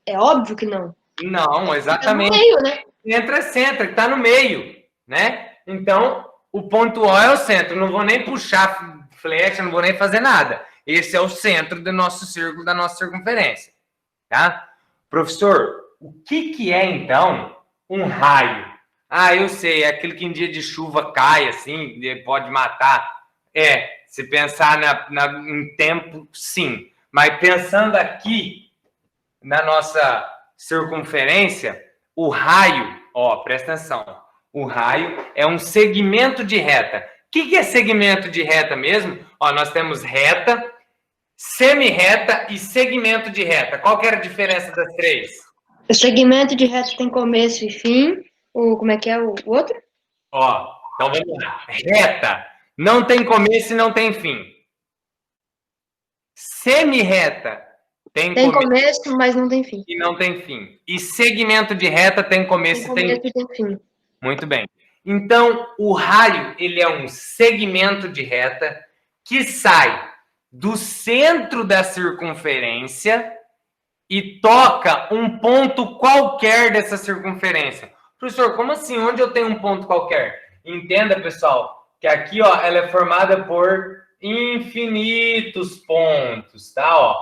É óbvio que não. Não, Fica no exatamente. meio, né? Centro é centro, que está no meio. né? Então, o ponto O é o centro. Não vou nem puxar flecha, não vou nem fazer nada. Esse é o centro do nosso círculo, da nossa circunferência, tá? Professor, o que é, então, um raio? Ah, eu sei, é aquele que em dia de chuva cai, assim, pode matar. Se pensar em tempo, sim. Mas pensando aqui na nossa circunferência, o raio, ó, presta atenção, o raio é um segmento de reta. O que é segmento de reta mesmo? Ó, nós temos reta, semi-reta e segmento de reta. Qual que era a diferença das três? O segmento de reta tem começo e fim. Como é que é o outro? Ó, então vamos lá. Reta não tem começo e não tem fim. Semi-reta tem começo, mas não tem fim. E não tem fim. E segmento de reta tem começo e tem fim. Muito bem. Então, o raio, ele é um segmento de reta que sai do centro da circunferência e toca um ponto qualquer dessa circunferência. Professor, como assim? Onde eu tenho um ponto qualquer? Entenda, pessoal, que aqui, ó, ela é formada por infinitos pontos, tá? Ó,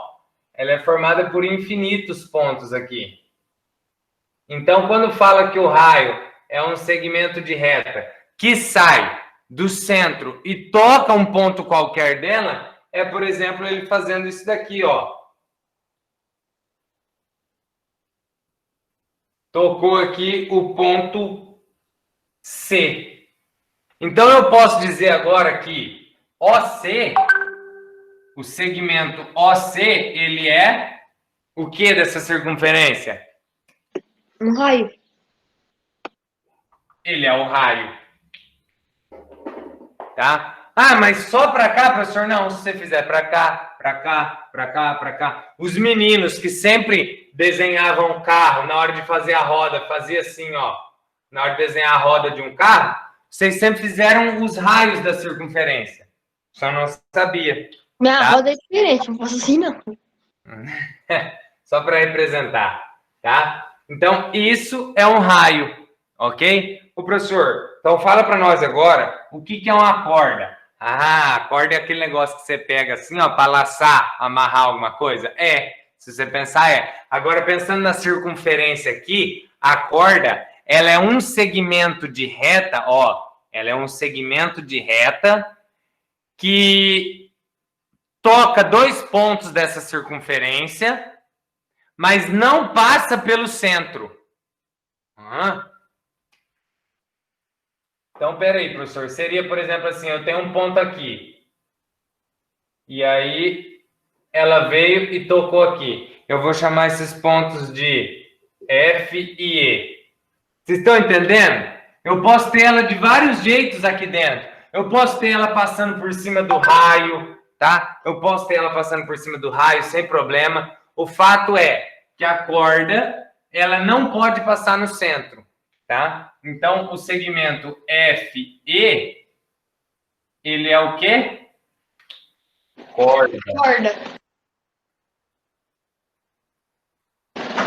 ela é formada por infinitos pontos aqui. Então, quando fala que o raio é um segmento de reta que sai do centro e toca um ponto qualquer dela, é, por exemplo, ele fazendo isso daqui, ó. Tocou aqui o ponto C. Então, eu posso dizer agora que OC, o segmento OC, ele é o que dessa circunferência? Um raio. Ele é o raio. Tá? Ah, mas só para cá, professor? Não, se você fizer para cá, para cá, para cá, para cá. Os meninos que sempre desenhavam carro na hora de fazer a roda, fazia assim, ó. Na hora de desenhar a roda de um carro, vocês sempre fizeram os raios da circunferência. Só não sabia. Minha roda é diferente, não faço assim, não. Só para representar, tá? Então, isso é um raio, ok? O professor, então fala para nós agora o que é uma corda. Ah, a corda é aquele negócio que você pega assim, ó, para laçar, amarrar alguma coisa. Se você pensar, Agora, pensando na circunferência aqui, a corda, ela é um segmento de reta, ó. Ela é um segmento de reta que toca dois pontos dessa circunferência, mas não passa pelo centro. Então, peraí, professor. Seria, por exemplo, assim, eu tenho um ponto aqui. E aí, ela veio e tocou aqui. Eu vou chamar esses pontos de F e E. Vocês estão entendendo? Eu posso ter ela de vários jeitos aqui dentro. Eu posso ter ela passando por cima do raio, tá? Eu posso ter ela passando por cima do raio sem problema. O fato é que a corda, ela não pode passar no centro, tá? Então, o segmento FE, ele é o quê? Corda.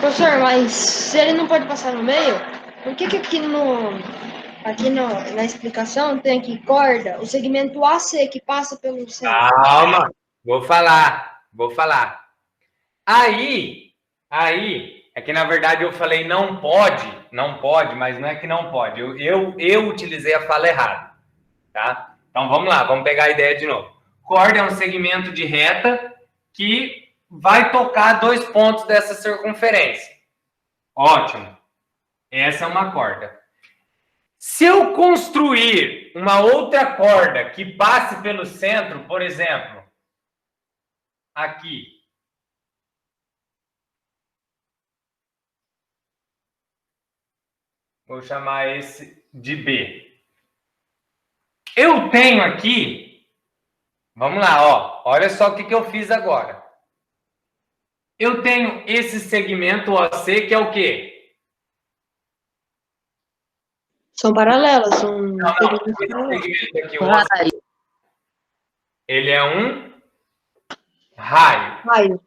Professor, mas se ele não pode passar no meio, por que aqui na explicação tem aqui corda, o segmento AC que passa pelo centro? Calma, vou falar. Aí, é que na verdade eu falei não pode, mas não é que não pode. Eu utilizei a fala errada, tá? Então vamos lá, vamos pegar a ideia de novo. Corda é um segmento de reta que vai tocar dois pontos dessa circunferência. Ótimo. Essa é uma corda. Se eu construir uma outra corda que passe pelo centro, por exemplo, aqui. Vou chamar esse de B. Eu tenho aqui, vamos lá, ó. Olha só o que eu fiz agora. Eu tenho esse segmento OC, que é o quê? São paralelas. Não, esse segmento aqui, o OC, ele é um raio.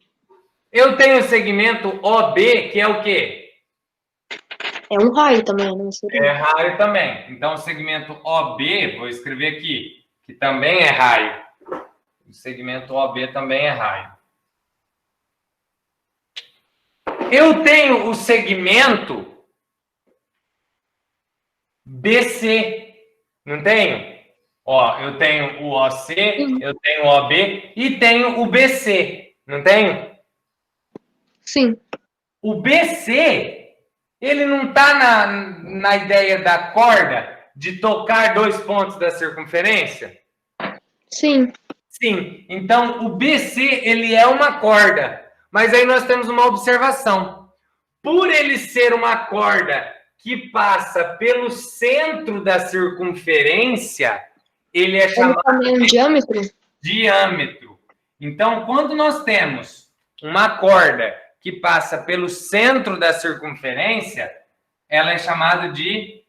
Eu tenho o segmento OB, que é o quê? É um raio também, né? É raio também. Então, o segmento OB, vou escrever aqui, que também é raio. O segmento OB também é raio. Eu tenho o segmento BC, não tenho? Ó, eu tenho o OC, eu tenho o OB e tenho o BC, não tenho? Sim. O BC, ele não está na ideia da corda de tocar 2 pontos da circunferência? Sim. Sim. Então, o BC, ele é uma corda. Mas aí nós temos uma observação. Por ele ser uma corda que passa pelo centro da circunferência, ele é Ele chamado também é um diâmetro? de diâmetro. Então, quando nós temos uma corda que passa pelo centro da circunferência, ela é chamada de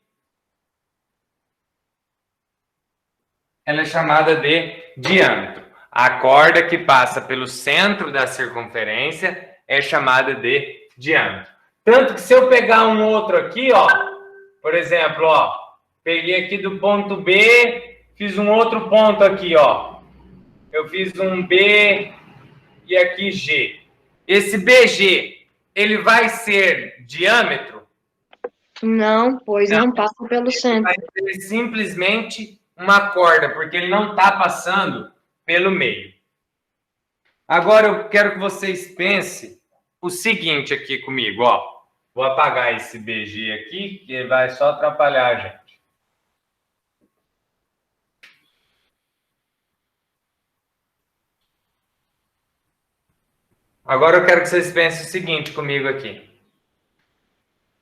diâmetro. A corda que passa pelo centro da circunferência é chamada de diâmetro. Tanto que se eu pegar um outro aqui, ó, por exemplo, ó, peguei aqui do ponto B, fiz um outro ponto aqui, ó. Eu fiz um B e aqui G. Esse BG, ele vai ser diâmetro? Não, pois não passa pelo centro. Vai ser simplesmente uma corda, porque ele não está passando pelo meio. Agora eu quero que vocês pensem o seguinte aqui comigo, ó. Vou apagar esse BG aqui, que vai só atrapalhar a gente. Agora eu quero que vocês pensem o seguinte comigo aqui.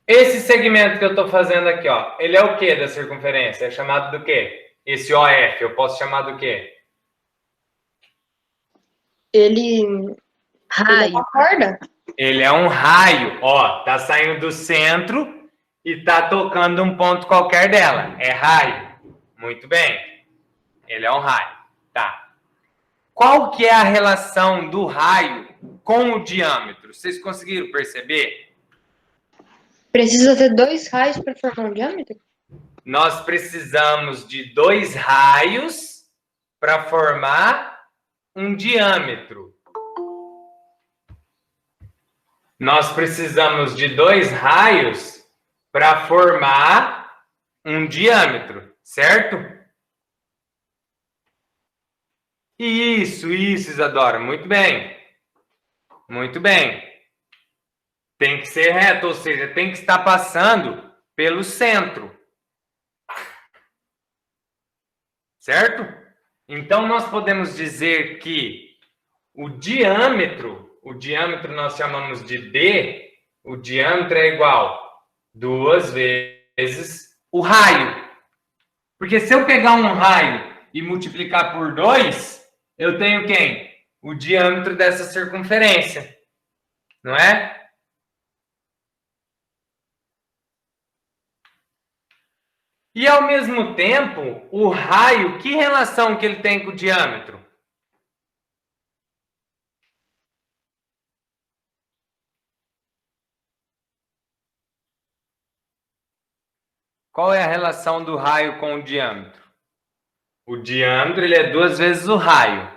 Esse segmento que eu estou fazendo aqui, ó, ele é o que da circunferência? É chamado do quê? Esse OF, eu posso chamar do quê? Ele é uma corda? Ele é um raio, ó, tá saindo do centro e tá tocando um ponto qualquer dela. É raio. Muito bem. Ele é um raio. Tá. Qual que é a relação do raio com o diâmetro? Vocês conseguiram perceber? Precisa ter 2 raios para formar um diâmetro? Nós precisamos de 2 raios para formar um diâmetro. Nós precisamos de 2 raios para formar um diâmetro, certo? Isso, Isadora. Muito bem. Muito bem. Tem que ser reto, ou seja, tem que estar passando pelo centro. Certo? Então, nós podemos dizer que o diâmetro nós chamamos de D, o diâmetro é igual 2 vezes o raio. Porque se eu pegar um raio e multiplicar por 2, eu tenho quem? O diâmetro dessa circunferência. Não é? E ao mesmo tempo, o raio, que relação que ele tem com o diâmetro? Qual é a relação do raio com o diâmetro? O diâmetro, ele é 2 vezes o raio.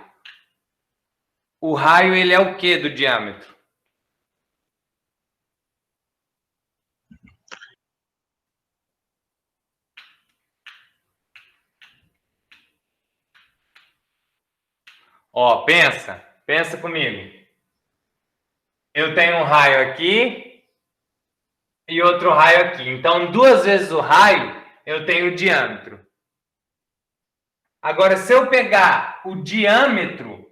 O raio, ele é o que do diâmetro? Ó, pensa comigo. Eu tenho um raio aqui e outro raio aqui. Então, 2 vezes o raio, eu tenho o diâmetro. Agora, se eu pegar o diâmetro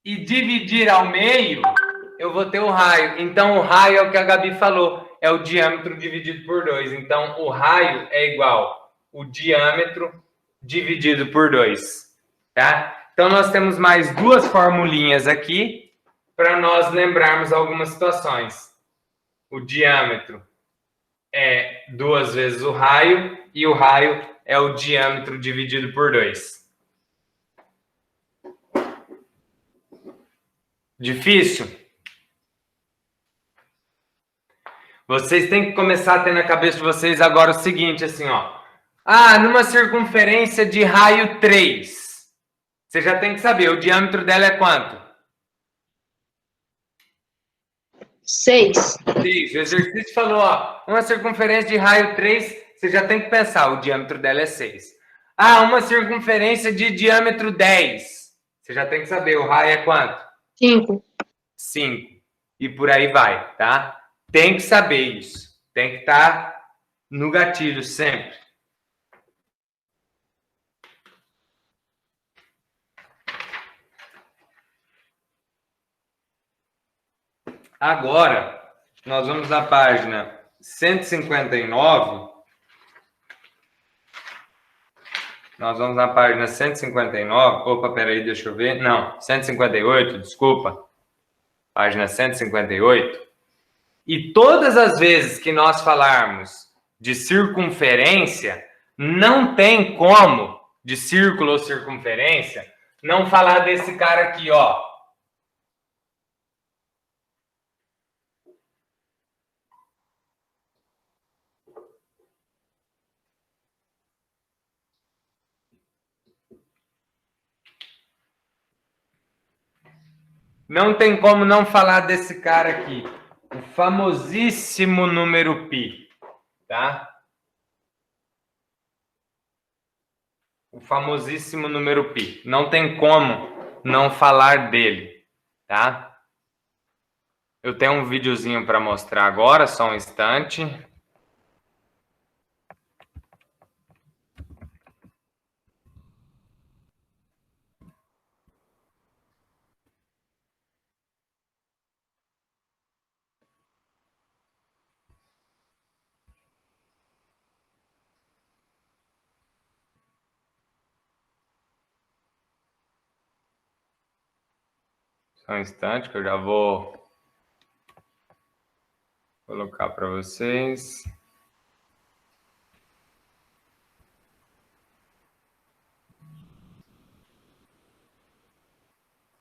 e dividir ao meio, eu vou ter o raio. Então, o raio é o que a Gabi falou, é o diâmetro dividido por 2. Então, o raio é igual o diâmetro dividido por 2. Tá? Então, nós temos mais 2 formulinhas aqui para nós lembrarmos algumas situações. O diâmetro é 2 vezes o raio e o raio é o diâmetro dividido por 2. Difícil? Vocês têm que começar a ter na cabeça de vocês agora o seguinte, assim, ó. Ah, numa circunferência de raio 3. Você já tem que saber, o diâmetro dela é quanto? 6. 6. O exercício falou, ó, uma circunferência de raio 3, você já tem que pensar, o diâmetro dela é 6. Ah, uma circunferência de diâmetro 10. Você já tem que saber, o raio é quanto? 5. 5. E por aí vai, tá? Tem que saber isso. Tem que estar no gatilho sempre. Agora, nós vamos na página 159. Nós vamos na página 159. Opa, peraí, deixa eu ver. Não, 158, desculpa. Página 158. E todas as vezes que nós falarmos de circunferência, não tem como, de círculo ou circunferência, não falar desse cara aqui, ó. Não tem como não falar desse cara aqui. O famosíssimo número π, tá? O famosíssimo número π. Não tem como não falar dele, tá? Eu tenho um videozinho para mostrar agora, só um instante. Só um instante que eu já vou colocar para vocês.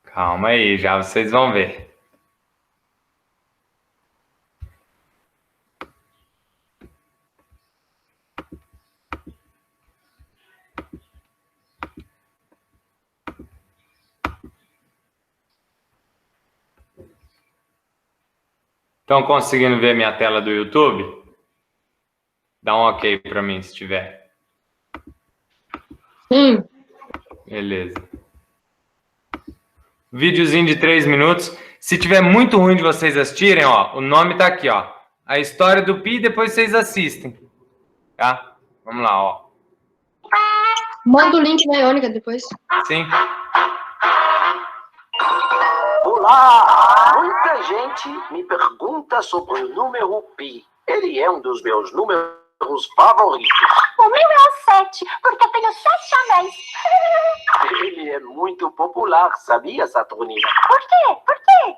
Calma aí, já vocês vão ver. Estão conseguindo ver minha tela do YouTube? Dá um ok para mim se tiver. Sim. Beleza. Videozinho de 3 minutos. Se tiver muito ruim de vocês assistirem, ó, o nome tá aqui, ó. A história do Pi, depois vocês assistem. Tá? Vamos lá, ó. Manda o link na Iônica depois. Sim. Olá! Muita gente me pergunta sobre o número π. Ele é um dos meus números favoritos. O meu é o 7, porque eu tenho 7 anéis. Ele é muito popular, sabia, Saturnina? Por quê? Por quê?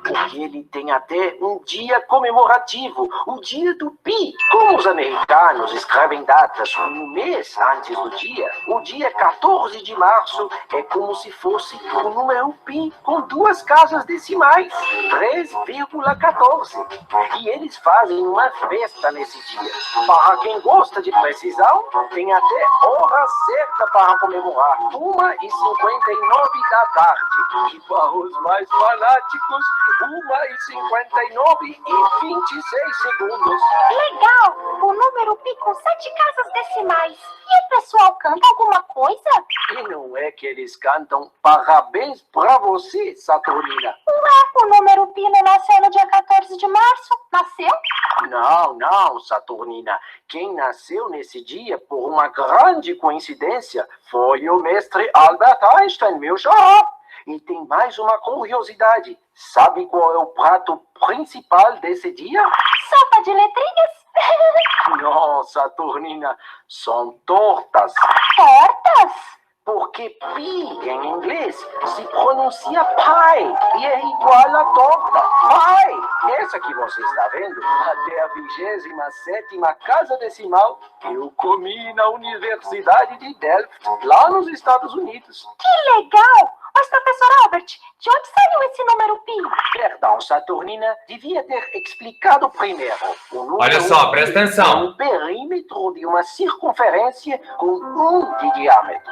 Porque ele tem até um dia comemorativo, o dia do Pi. Como os americanos escrevem datas um mês antes do dia, o dia 14 de março é como se fosse o número Pi com 2 casas decimais, 3,14. E eles fazem uma festa nesse dia. Para quem gosta de precisão, tem até hora certa para comemorar, 1h59 da tarde. E para os mais fanáticos, 1h59 e 26 segundos. Legal! O número π com 7 casas decimais. E o pessoal canta alguma coisa? E não é que eles cantam parabéns pra você, Saturnina. Ué, o número π não nasceu no dia 14 de março? Nasceu? Não, Saturnina. Quem nasceu nesse dia, por uma grande coincidência, foi o mestre Albert Einstein, meu xará. E tem mais uma curiosidade. Sabe qual é o prato principal desse dia? Sopa de letrinhas? Não, Saturnina, são tortas. Tortas? Porque pi em inglês se pronuncia pie e é igual a torta. Pie! Essa que você está vendo, até a 27ª casa decimal, eu comi na Universidade de Delft, lá nos Estados Unidos. Que legal! Mas, professor Albert, de onde saiu esse número pi? Perdão, Saturnina, devia ter explicado primeiro. O número Olha só, pi presta é atenção. um perímetro de uma circunferência com 1 de diâmetro.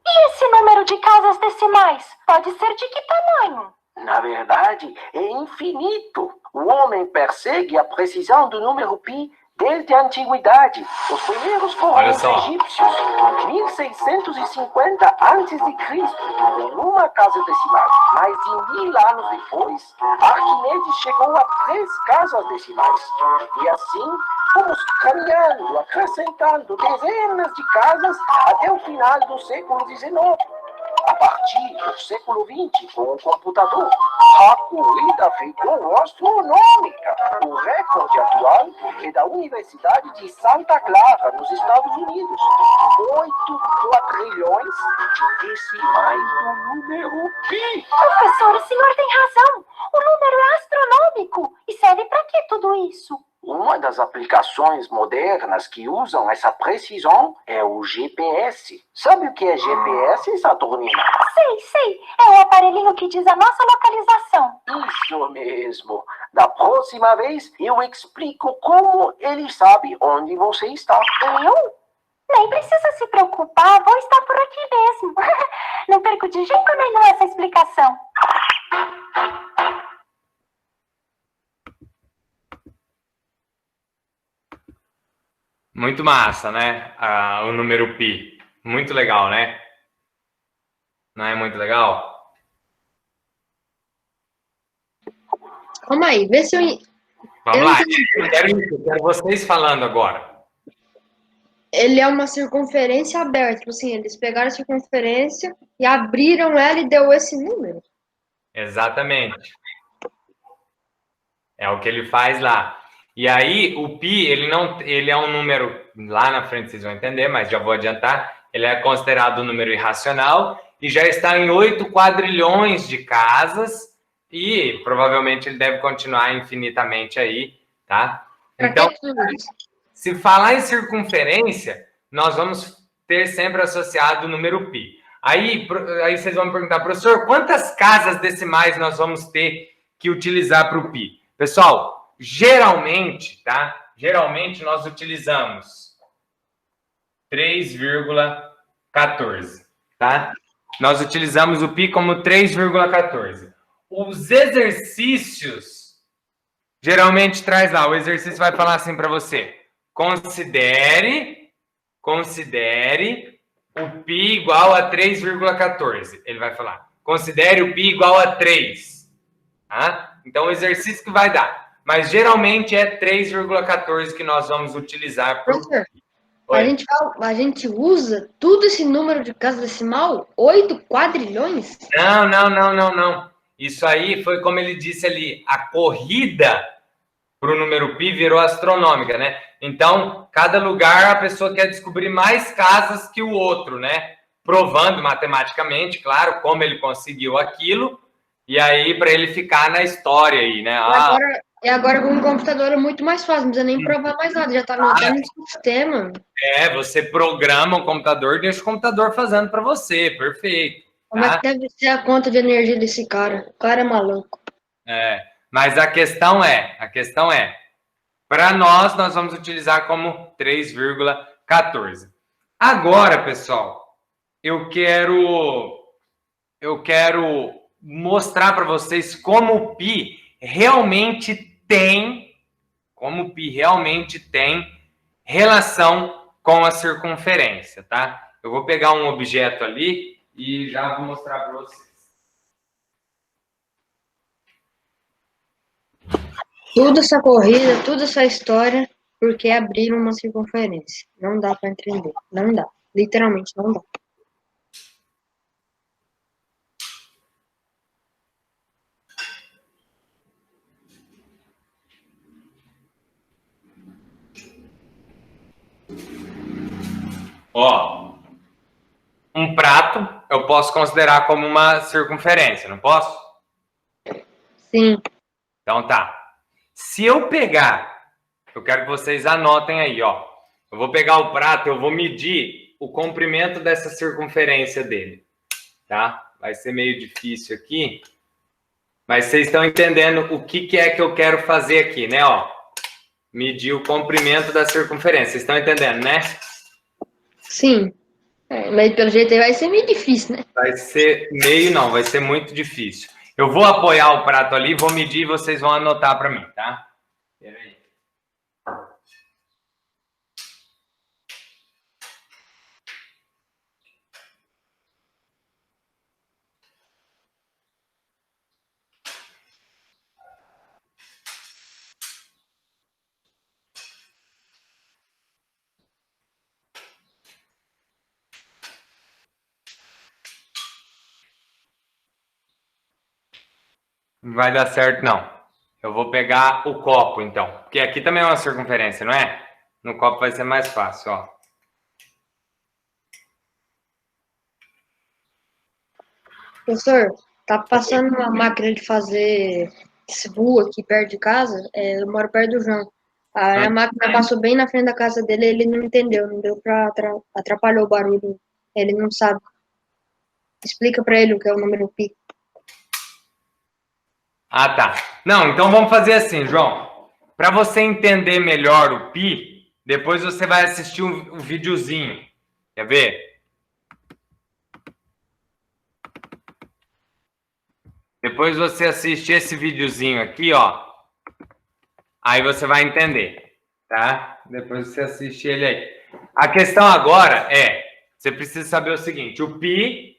E esse número de casas decimais pode ser de que tamanho? Na verdade, é infinito. O homem persegue a precisão do número pi desde a antiguidade. Os primeiros foram Olha os só. egípcios, 1650 a.C., em uma casa decimal. Mais de 1000 anos depois, Arquimedes chegou a 3 casas decimais. E assim, fomos caminhando, acrescentando dezenas de casas até o final do século XIX. A partir do século XX, com o computador, a corrida ficou astronômica. O recorde atual é da Universidade de Santa Clara, nos Estados Unidos. 8 quadrilhões de decimais do número pi. Professor, o senhor tem razão. O número é astronômico. E serve para que tudo isso? Uma das aplicações modernas que usam essa precisão é o GPS. Sabe o que é GPS, Saturnina? Sei. É o aparelhinho que diz a nossa localização. Isso mesmo. Da próxima vez eu explico como ele sabe onde você está. Eu? Nem precisa se preocupar, vou estar por aqui mesmo. Não perco de jeito nenhum essa explicação. Muito massa, né? O número pi. Muito legal, né? Não é muito legal? Calma aí, vê se eu. Vamos Eu lá. entendi. Eu quero vocês falando agora. Ele é uma circunferência aberta. Tipo assim, eles pegaram a circunferência e abriram ela e deu esse número. Exatamente. É o que ele faz lá. E aí, o pi, ele é um número, lá na frente vocês vão entender, mas já vou adiantar, ele é considerado um número irracional e já está em 8 quadrilhões de casas e provavelmente ele deve continuar infinitamente aí, tá? Pra Então, que tudo isso? se falar em circunferência, nós vamos ter sempre associado o número pi. Aí vocês vão me perguntar, professor, quantas casas decimais nós vamos ter que utilizar para o pi? Pessoal, geralmente, tá? Geralmente nós utilizamos 3,14, tá? Nós utilizamos o pi como 3,14. Os exercícios geralmente traz lá, o exercício vai falar assim para você: considere o pi igual a 3,14. Ele vai falar: considere o pi igual a 3. Tá? Então, o exercício que vai dar. Mas, geralmente, é 3,14 que nós vamos utilizar. Professor, a gente usa tudo esse número de casa decimal? 8 quadrilhões? Não. Isso aí foi como ele disse ali, a corrida para o número pi virou astronômica, né? Então, cada lugar a pessoa quer descobrir mais casas que o outro, né? Provando matematicamente, claro, como ele conseguiu aquilo, e aí para ele ficar na história aí, né? Agora com o computador é muito mais fácil, não precisa nem provar mais nada, já tá anotado no sistema. Você programa o computador e deixa o computador fazendo para você, perfeito. Como é que deve ser a conta de energia desse cara? O cara é maluco. Mas a questão é, para nós vamos utilizar como 3,14. Agora, pessoal, eu quero mostrar para vocês como o pi realmente tem relação com a circunferência, tá? Eu vou pegar um objeto ali e já vou mostrar para vocês. Tudo essa corrida, toda essa história, porque abriram uma circunferência. Não dá para entender. Não dá. Literalmente não dá. Ó, um prato eu posso considerar como uma circunferência, não posso? Sim. Então tá. Se eu pegar, eu quero que vocês anotem aí, ó. Eu vou pegar o prato, eu vou medir o comprimento dessa circunferência dele, tá? Vai ser meio difícil aqui, mas vocês estão entendendo o que é que eu quero fazer aqui, né? Ó, medir o comprimento da circunferência. Vocês estão entendendo, né? Sim. Mas pelo jeito aí vai ser meio difícil, né? Vai ser meio, não, vai ser muito difícil. Eu vou apoiar o prato ali, vou medir e vocês vão anotar para mim, tá? Peraí. Não vai dar certo, não. Eu vou pegar o copo, então. Porque aqui também é uma circunferência, não é? No copo vai ser mais fácil, ó. Professor, tá passando uma máquina de fazer esbu aqui perto de casa. Eu moro perto do João. Aí a máquina passou bem na frente da casa dele e ele não entendeu. Não deu pra... Atrapalhou o barulho. Ele não sabe. Explica pra ele o que é o número pi. Ah, tá. Não, então vamos fazer assim, João. Para você entender melhor o pi, depois você vai assistir um videozinho. Quer ver? Depois você assiste esse videozinho aqui, ó. Aí você vai entender, tá? Depois você assiste ele aí. A questão agora você precisa saber o seguinte, o pi,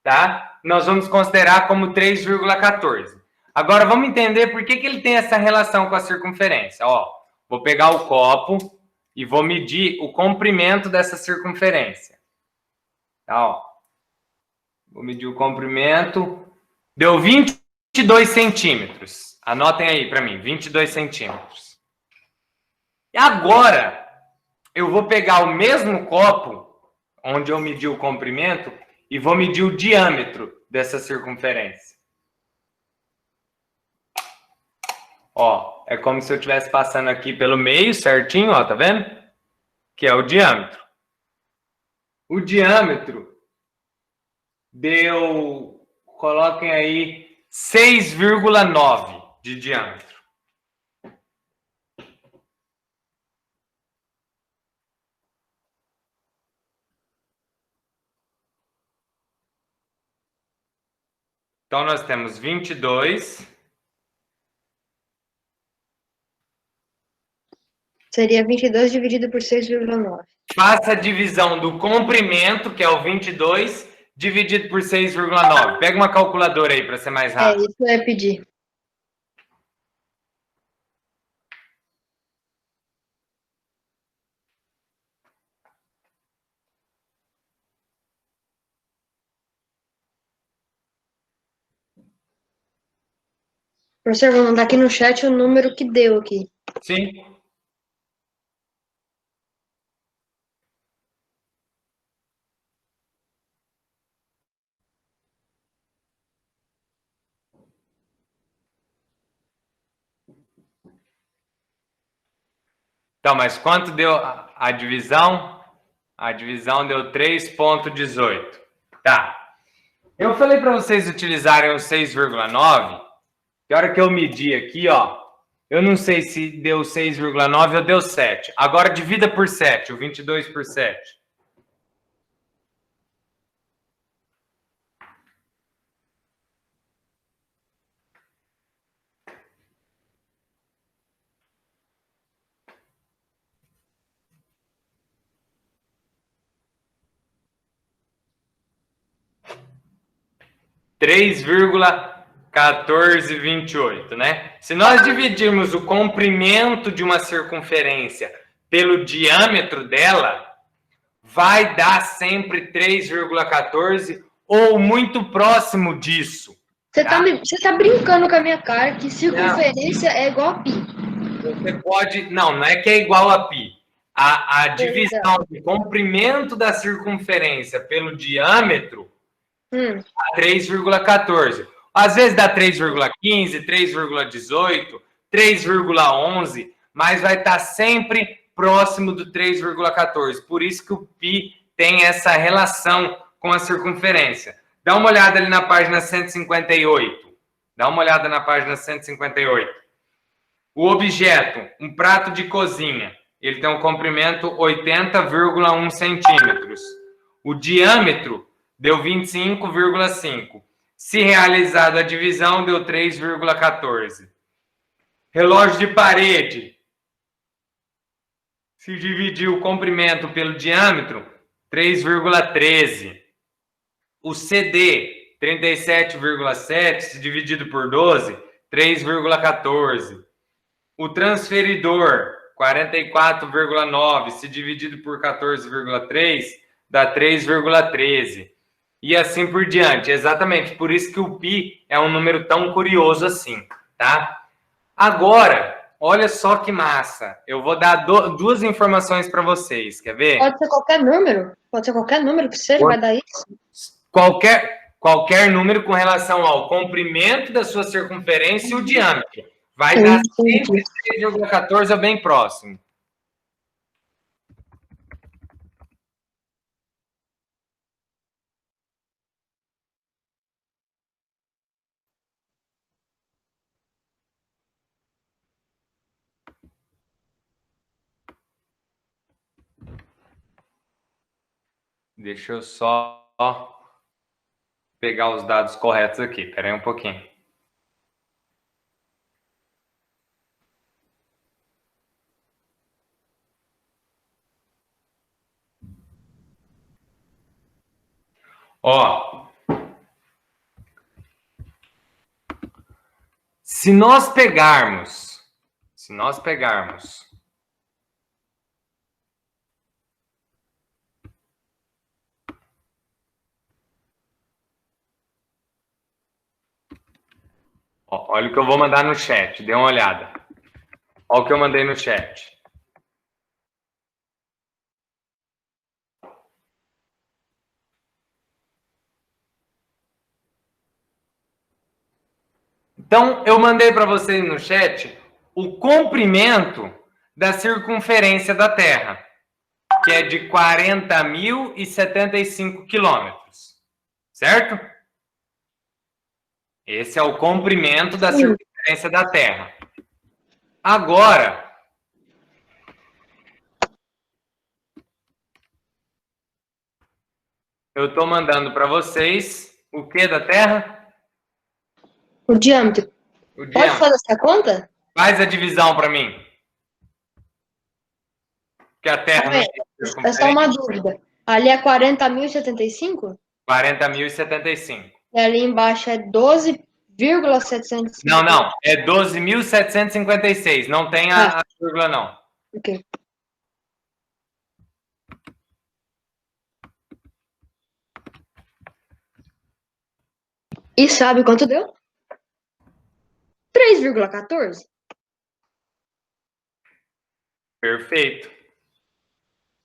tá? Nós vamos considerar como 3,14. Agora, vamos entender por que ele tem essa relação com a circunferência. Ó, vou pegar o copo e vou medir o comprimento dessa circunferência. Tá, ó. Vou medir o comprimento. Deu 22 centímetros. Anotem aí para mim, 22 centímetros. E agora, eu vou pegar o mesmo copo, onde eu medi o comprimento, e vou medir o diâmetro dessa circunferência. Ó, é como se eu estivesse passando aqui pelo meio, certinho, ó, tá vendo? Que é o diâmetro. O diâmetro deu, coloquem aí, 6,9 de diâmetro. Então, nós temos 22... Seria 22 dividido por 6,9. Faça a divisão do comprimento, que é o 22, dividido por 6,9. Pega uma calculadora aí para ser mais rápido. Isso eu ia pedir. Professor, vou mandar aqui no chat o número que deu aqui. Sim. Então, mas quanto deu a divisão? A divisão deu 3,18. Tá. Eu falei para vocês utilizarem o 6,9. Que hora que eu medi aqui, ó, eu não sei se deu 6,9 ou deu 7. Agora divida por 7, o 22 por 7. (3,1428), né? Se nós dividirmos o comprimento de uma circunferência pelo diâmetro dela, vai dar sempre 3,14 ou muito próximo disso. Você tá brincando com a minha cara que circunferência é igual a pi. Você pode... Não é que é igual a pi. A divisão do comprimento da circunferência pelo diâmetro dá 3,14. Às vezes dá 3,15, 3,18, 3,11, mas vai estar sempre próximo do 3,14. Por isso que o pi tem essa relação com a circunferência. Dá uma olhada ali na página 158. Dá uma olhada na página 158. O objeto, um prato de cozinha, ele tem um comprimento 80,1 centímetros. O diâmetro deu 25,5. Se realizada a divisão, deu 3,14. Relógio de parede. Se dividir o comprimento pelo diâmetro, 3,13. O CD, 37,7, se dividido por 12, 3,14. O transferidor, 44,9, se dividido por 14,3, dá 3,13. E assim por diante. Exatamente, por isso que o pi é um número tão curioso assim, tá? Agora, olha só que massa. Eu vou dar duas informações para vocês, quer ver? Pode ser qualquer número. Pode ser qualquer número que seja, vai dar isso. Qualquer número com relação ao comprimento da sua circunferência e o diâmetro. Vai dar sempre 3,14 ou bem próximo. Deixa eu só pegar os dados corretos aqui. Espera aí um pouquinho. Ó, se nós pegarmos ó, olha o que eu vou mandar no chat, dê uma olhada. Olha o que eu mandei no chat. Então, eu mandei para vocês no chat o comprimento da circunferência da Terra, que é de 40.075 quilômetros, certo? Esse é o comprimento da circunferência da Terra. Agora, eu estou mandando para vocês o que da Terra? O diâmetro. O Pode diâmetro. fazer essa conta? Faz a divisão para mim. Que a Terra não tem É só uma dúvida. Ali é 40.075? 40.075. E ali embaixo é 12,750. Não. É 12.756. Não tem a vírgula, não. Ok. E sabe quanto deu? 3,14. Perfeito.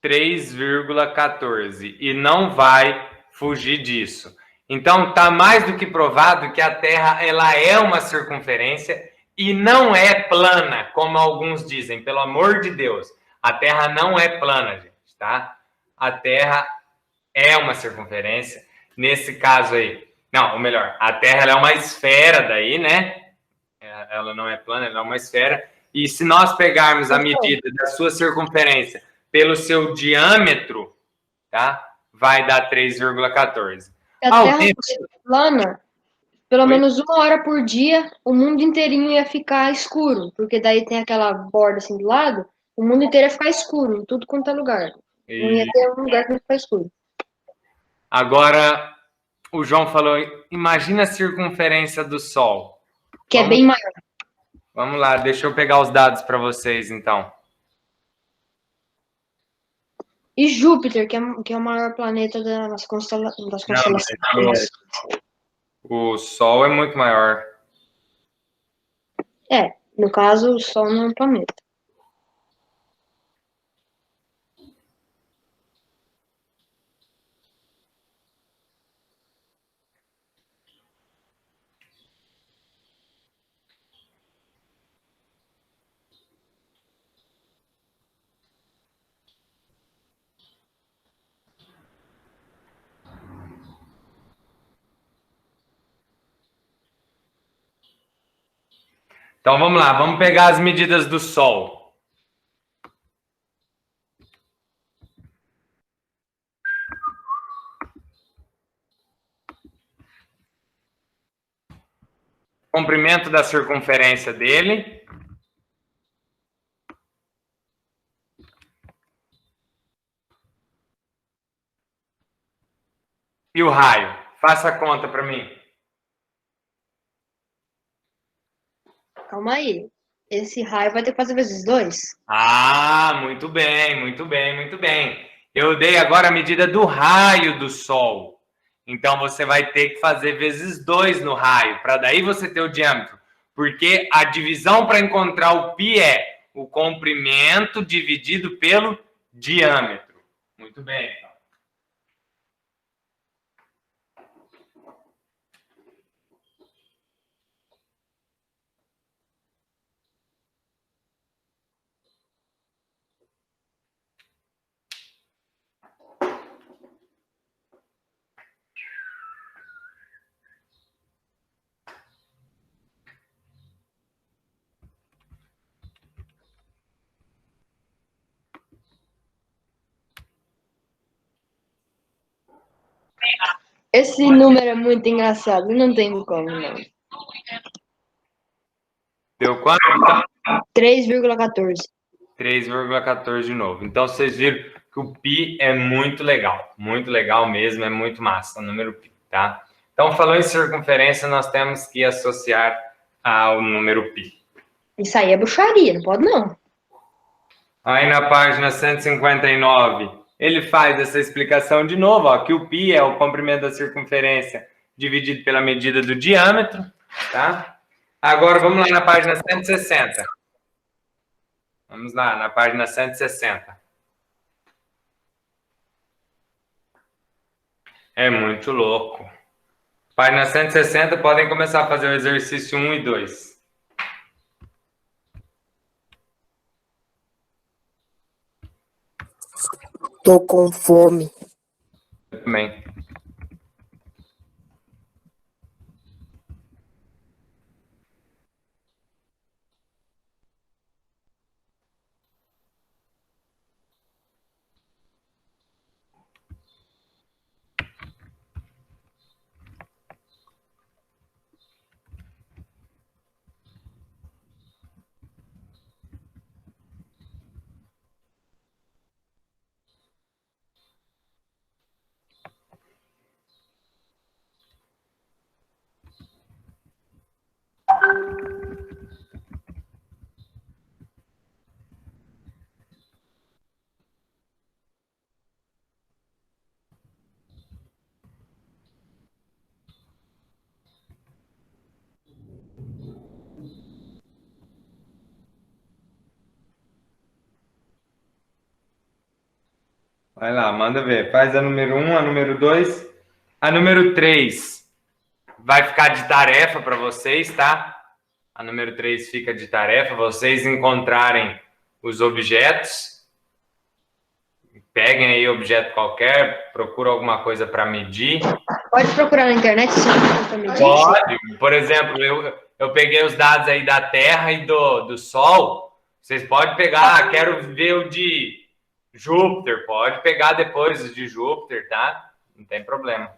3,14. E não vai fugir disso. Então, está mais do que provado que a Terra ela é uma circunferência e não é plana, como alguns dizem. Pelo amor de Deus, a Terra não é plana, gente, tá? A Terra é uma circunferência. Nesse caso aí, não, ou melhor, a Terra ela é uma esfera daí, né? Ela não é plana, ela é uma esfera. E se nós pegarmos a medida da sua circunferência pelo seu diâmetro, tá? Vai dar 3,14. Se a Terra fosse plana, pelo menos 1 hora por dia, o mundo inteirinho ia ficar escuro. Porque daí tem aquela borda assim do lado, o mundo inteiro ia ficar escuro, em tudo quanto é lugar. Não ia ter um lugar que ia ficar escuro. Agora, o João falou, imagina a circunferência do Sol. Que é bem maior. Vamos lá, deixa eu pegar os dados para vocês, então. E Júpiter, que é o maior planeta das constelações. O Sol é muito maior. No caso, o Sol não é um planeta. Então vamos lá, vamos pegar as medidas do Sol. Comprimento da circunferência dele. E o raio? Faça a conta para mim. Calma aí. Esse raio vai ter que fazer vezes 2? Ah, muito bem, muito bem, muito bem. Eu dei agora a medida do raio do Sol. Então você vai ter que fazer vezes 2 no raio, para daí você ter o diâmetro. Porque a divisão para encontrar o π é o comprimento dividido pelo diâmetro. Muito bem, então. Esse número é muito engraçado, não tem como, não. Deu quanto? 3,14. 3,14 de novo. Então, vocês viram que o π é muito legal mesmo, é muito massa, o número π, tá? Então, falou em circunferência, nós temos que associar ao número π. Isso aí é bruxaria, não pode não. Aí na página 159, ele faz essa explicação de novo, ó, que o π é o comprimento da circunferência dividido pela medida do diâmetro, tá? Agora, vamos lá na página 160. Vamos lá, na página 160. É muito louco. Página 160, podem começar a fazer o exercício 1 e 2. Tô com fome. Eu também. Vai lá, manda ver. Faz a número 1, a número 2. A número 3 vai ficar de tarefa para vocês, tá? A número 3 fica de tarefa, vocês encontrarem os objetos. Peguem aí objeto qualquer, procura alguma coisa para medir. Pode procurar na internet se não para medir. Pode. Por exemplo, eu peguei os dados aí da Terra e do Sol. Vocês podem pegar, quero ver o de Júpiter. Pode pegar depois os de Júpiter, tá? Não tem problema.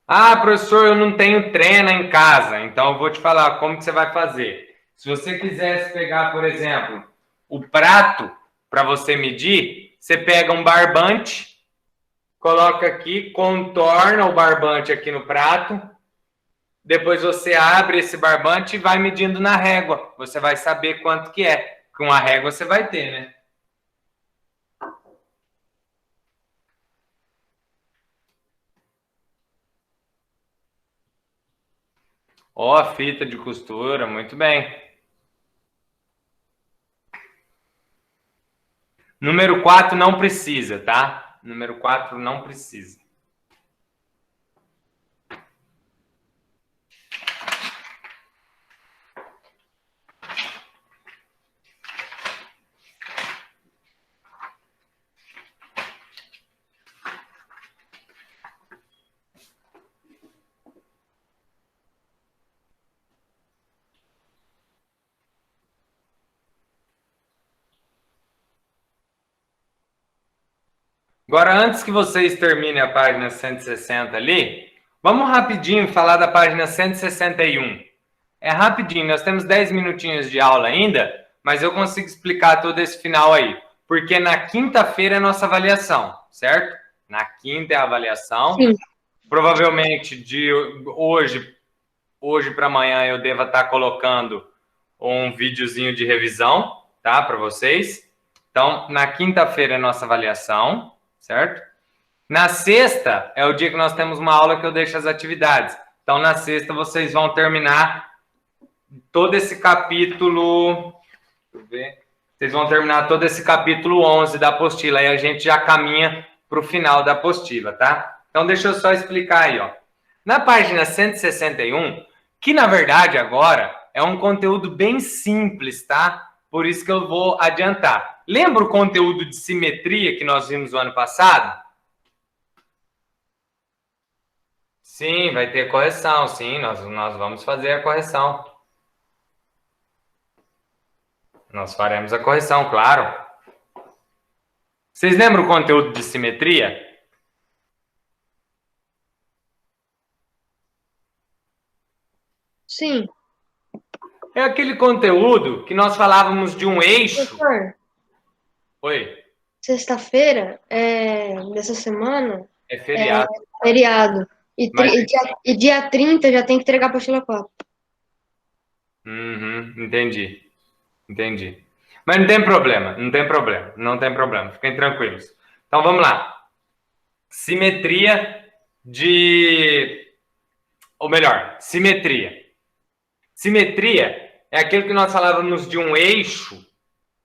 Ah, professor, eu não tenho trena em casa. Então, eu vou te falar como que você vai fazer. Se você quisesse pegar, por exemplo, o prato para você medir, você pega um barbante, coloca aqui, contorna o barbante aqui no prato, depois você abre esse barbante e vai medindo na régua. Você vai saber quanto que é. Com a régua você vai ter, né? Ó, a fita de costura, muito bem. Número 4 não precisa, tá? Número 4 não precisa. Agora, antes que vocês terminem a página 160 ali, vamos rapidinho falar da página 161. É rapidinho, nós temos 10 minutinhos de aula ainda, mas eu consigo explicar todo esse final aí. Porque na quinta-feira é a nossa avaliação, certo? Na quinta é a avaliação. Sim. Provavelmente de hoje para amanhã eu devo estar colocando um videozinho de revisão, tá? Para vocês. Então, na quinta-feira é a nossa avaliação, certo? Na sexta é o dia que nós temos uma aula que eu deixo as atividades. Então, na sexta vocês vão terminar todo esse capítulo... Deixa eu ver. Vocês vão terminar todo esse capítulo 11 da apostila. Aí a gente já caminha para o final da apostila, tá? Então, deixa eu só explicar aí, ó. Na página 161, que na verdade agora é um conteúdo bem simples, tá? Por isso que eu vou adiantar. Lembra o conteúdo de simetria que nós vimos no ano passado? Sim, vai ter correção, sim, nós vamos fazer a correção. Nós faremos a correção, claro. Vocês lembram o conteúdo de simetria? Sim. É aquele conteúdo que nós falávamos de um eixo. Professor, Oi, sexta-feira dessa semana é feriado. é feriado. E, Mas- dia 30 já tem que entregar a apostila 4. Uhum, entendi. Mas não tem problema, não tem problema. Fiquem tranquilos. Então vamos lá. Simetria ou melhor, simetria. Simetria é aquilo que nós falávamos de um eixo,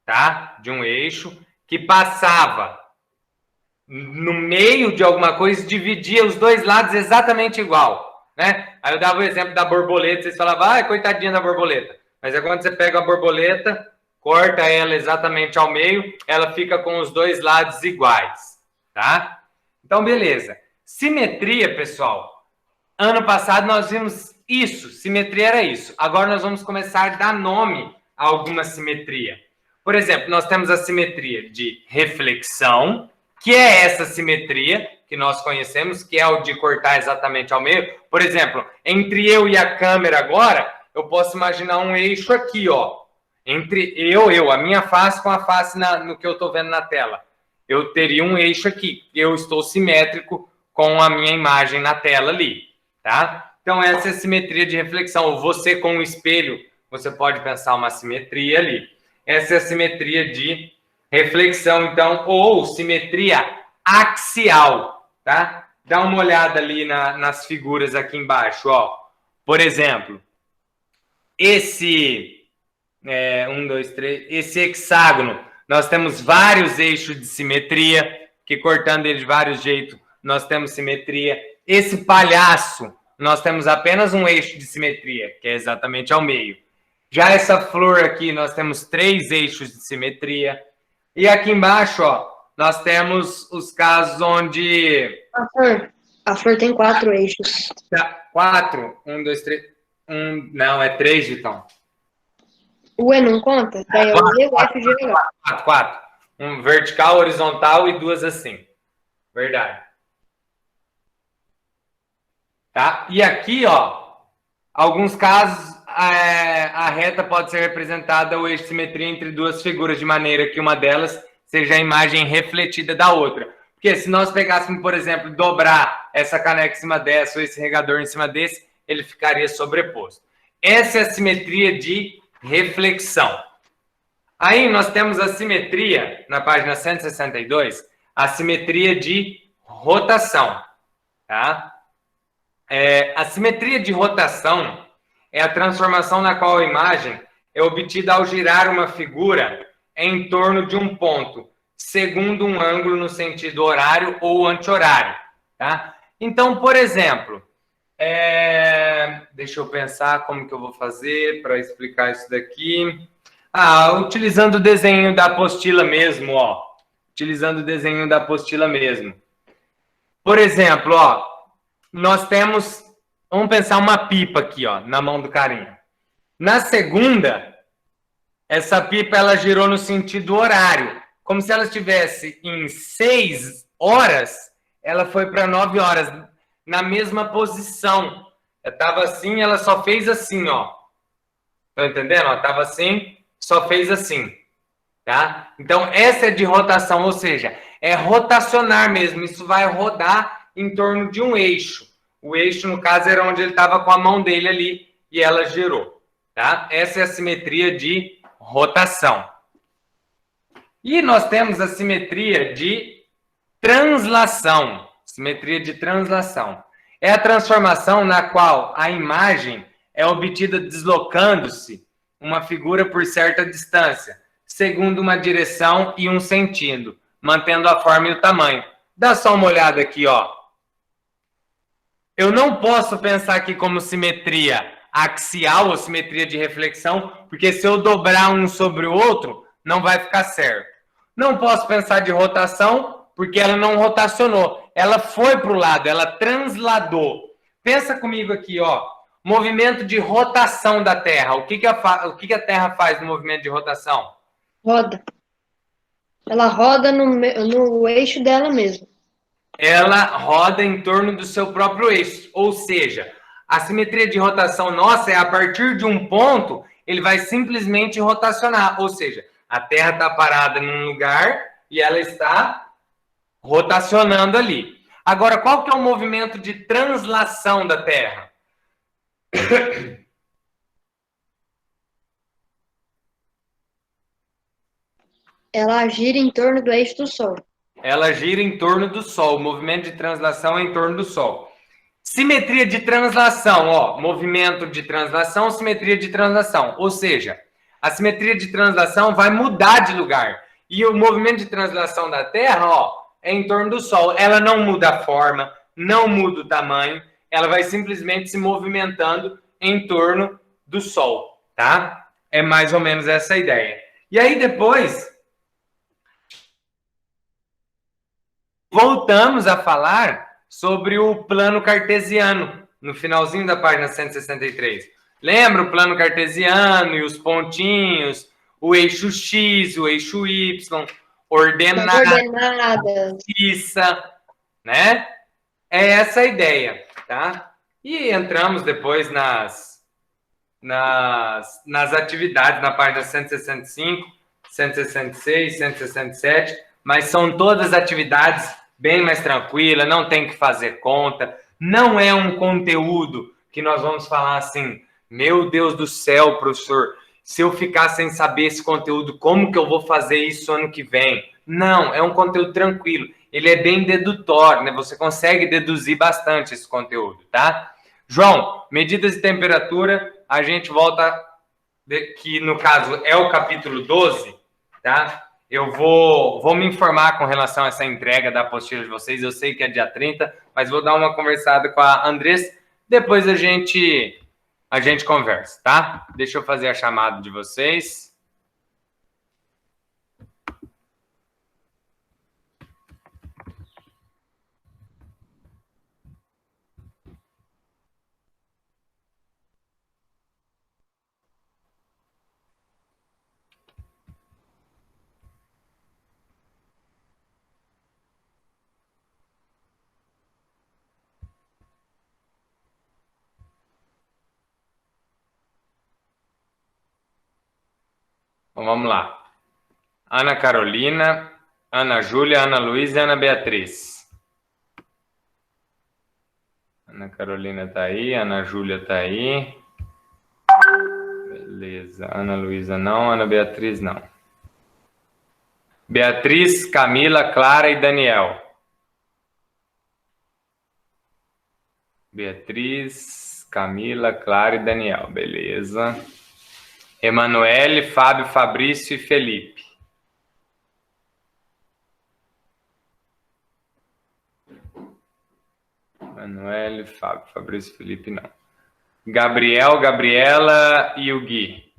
tá? De um eixo que passava no meio de alguma coisa e dividia os dois lados exatamente igual, né? Aí eu dava o exemplo da borboleta, vocês falavam, coitadinha da borboleta. Mas é quando você pega a borboleta, corta ela exatamente ao meio, ela fica com os dois lados iguais, tá? Então, beleza. Simetria, pessoal. Ano passado nós vimos isso, simetria era isso. Agora nós vamos começar a dar nome a alguma simetria. Por exemplo, nós temos a simetria de reflexão, que é essa simetria que nós conhecemos, que é o de cortar exatamente ao meio. Por exemplo, entre eu e a câmera agora, eu posso imaginar um eixo aqui, ó. Entre a minha face com a face no que eu estou vendo na tela. Eu teria um eixo aqui. Eu estou simétrico com a minha imagem na tela ali, tá? Então, essa é a simetria de reflexão. Você com o espelho, você pode pensar uma simetria ali. Essa é a simetria de reflexão, então, ou simetria axial, tá? Dá uma olhada ali nas figuras aqui embaixo, ó. Por exemplo, esse esse hexágono, nós temos vários eixos de simetria, que cortando ele de vários jeitos, nós temos simetria. Esse palhaço, nós temos apenas um eixo de simetria, que é exatamente ao meio. Já essa flor aqui, nós temos 3 eixos de simetria. E aqui embaixo, ó, nós temos os casos onde... A flor tem 4 eixos. 4, 1, 2, 3... Não, é 3, Vitão. Ué, não conta? Daí é o G, o F, G, o H. 4. Um vertical, horizontal e 2 assim. Verdade. Tá? E aqui, ó, alguns casos, a reta pode ser representada, o eixo de simetria entre 2 figuras, de maneira que uma delas seja a imagem refletida da outra. Porque se nós pegássemos, por exemplo, dobrar essa caneca em cima dessa ou esse regador em cima desse, ele ficaria sobreposto. Essa é a simetria de reflexão. Aí nós temos a simetria, na página 162, a simetria de rotação, tá? A simetria de rotação é a transformação na qual a imagem é obtida ao girar uma figura em torno de um ponto, segundo um ângulo no sentido horário ou anti-horário, tá? Então, por exemplo, deixa eu pensar como que eu vou fazer para explicar isso daqui. Utilizando o desenho da apostila mesmo, ó. Utilizando o desenho da apostila mesmo. Por exemplo, ó, nós temos, vamos pensar uma pipa aqui, ó, na mão do carinha. Na segunda, essa pipa ela girou no sentido horário, como se ela estivesse em 6 horas, ela foi para 9 horas, na mesma posição. Eu estava assim, ela só fez assim, ó. Estão entendendo? Ela estava assim, só fez assim. Tá? Então, essa é de rotação, ou seja, é rotacionar mesmo. Isso vai rodar em torno de um eixo. O eixo, no caso, era onde ele estava com a mão dele ali e ela girou. Tá? Essa é a simetria de rotação. E nós temos a simetria de translação. Simetria de translação. É a transformação na qual a imagem é obtida deslocando-se uma figura por certa distância, segundo uma direção e um sentido, mantendo a forma e o tamanho. Dá só uma olhada aqui, ó. Eu não posso pensar aqui como simetria axial ou simetria de reflexão, porque se eu dobrar um sobre o outro, não vai ficar certo. Não posso pensar de rotação, porque ela não rotacionou. Ela foi para o lado, ela transladou. Pensa comigo aqui, ó. Movimento de rotação da Terra. O que a Terra faz no movimento de rotação? Roda. Ela roda no eixo dela mesmo. Ela roda em torno do seu próprio eixo. Ou seja, a simetria de rotação nossa é a partir de um ponto, ele vai simplesmente rotacionar. Ou seja, a Terra está parada num lugar e ela está rotacionando ali. Agora, qual que é o movimento de translação da Terra? Ela gira em torno do eixo do Sol. Ela gira em torno do Sol. O movimento de translação é em torno do Sol. Simetria de translação, ó. Movimento de translação, simetria de translação. Ou seja, a simetria de translação vai mudar de lugar. E o movimento de translação da Terra, ó, é em torno do Sol. Ela não muda a forma, não muda o tamanho. Ela vai simplesmente se movimentando em torno do Sol, tá? É mais ou menos essa a ideia. E aí depois voltamos a falar sobre o plano cartesiano, no finalzinho da página 163. Lembra o plano cartesiano e os pontinhos, o eixo X, o eixo Y, ordenadas, né? É essa a ideia, tá? E entramos depois nas atividades, na página 165, 166, 167, mas são todas atividades bem mais tranquilas, não tem que fazer conta, não é um conteúdo que nós vamos falar assim, meu Deus do céu, professor, se eu ficar sem saber esse conteúdo, como que eu vou fazer isso ano que vem? Não, é um conteúdo tranquilo, ele é bem dedutório, né? Você consegue deduzir bastante esse conteúdo, tá? João, medidas de temperatura, a gente volta, que no caso é o capítulo 12, tá? Eu vou me informar com relação a essa entrega da apostila de vocês. Eu sei que é dia 30, mas vou dar uma conversada com a Andressa. Depois a gente conversa, tá? Deixa eu fazer a chamada de vocês. Então, vamos lá. Ana Carolina, Ana Júlia, Ana Luísa e Ana Beatriz. Ana Carolina tá aí, Ana Júlia tá aí. Beleza. Ana Luísa não, Ana Beatriz não. Beatriz, Camila, Clara e Daniel. Beatriz, Camila, Clara e Daniel. Beleza. Emanuele, Fábio, Fabrício e Felipe. Emanuele, Fábio, Fabrício e Felipe, não. Gabriel, Gabriela e o Gui.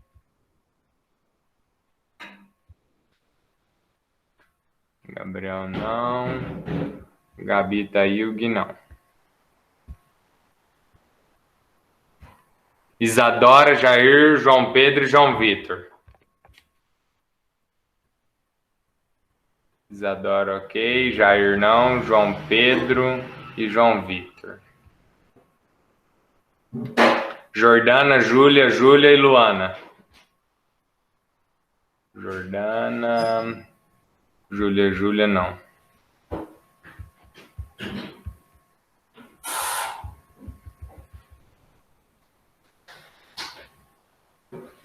Gabriel, não. Gabi tá aí, o Gui, não. Isadora, Jair, João Pedro e João Vitor. Isadora, ok. Jair não. João Pedro e João Vitor. Jordana, Júlia e Luana. Jordana, Júlia não.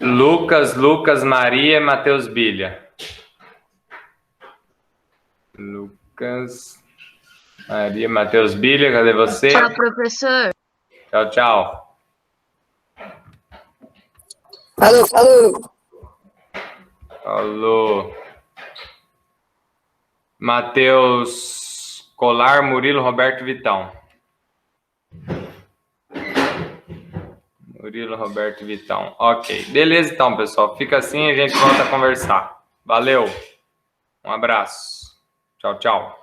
Lucas, Maria e Matheus Bilha. Lucas, Maria, Matheus Bilha, cadê você? Tchau, professor. Tchau. Falou. Alô. Matheus Colar, Murilo, Roberto Vitão. Murilo, Roberto Vitão. Ok. Beleza, então, pessoal. Fica assim e a gente volta a conversar. Valeu. Um abraço. Tchau.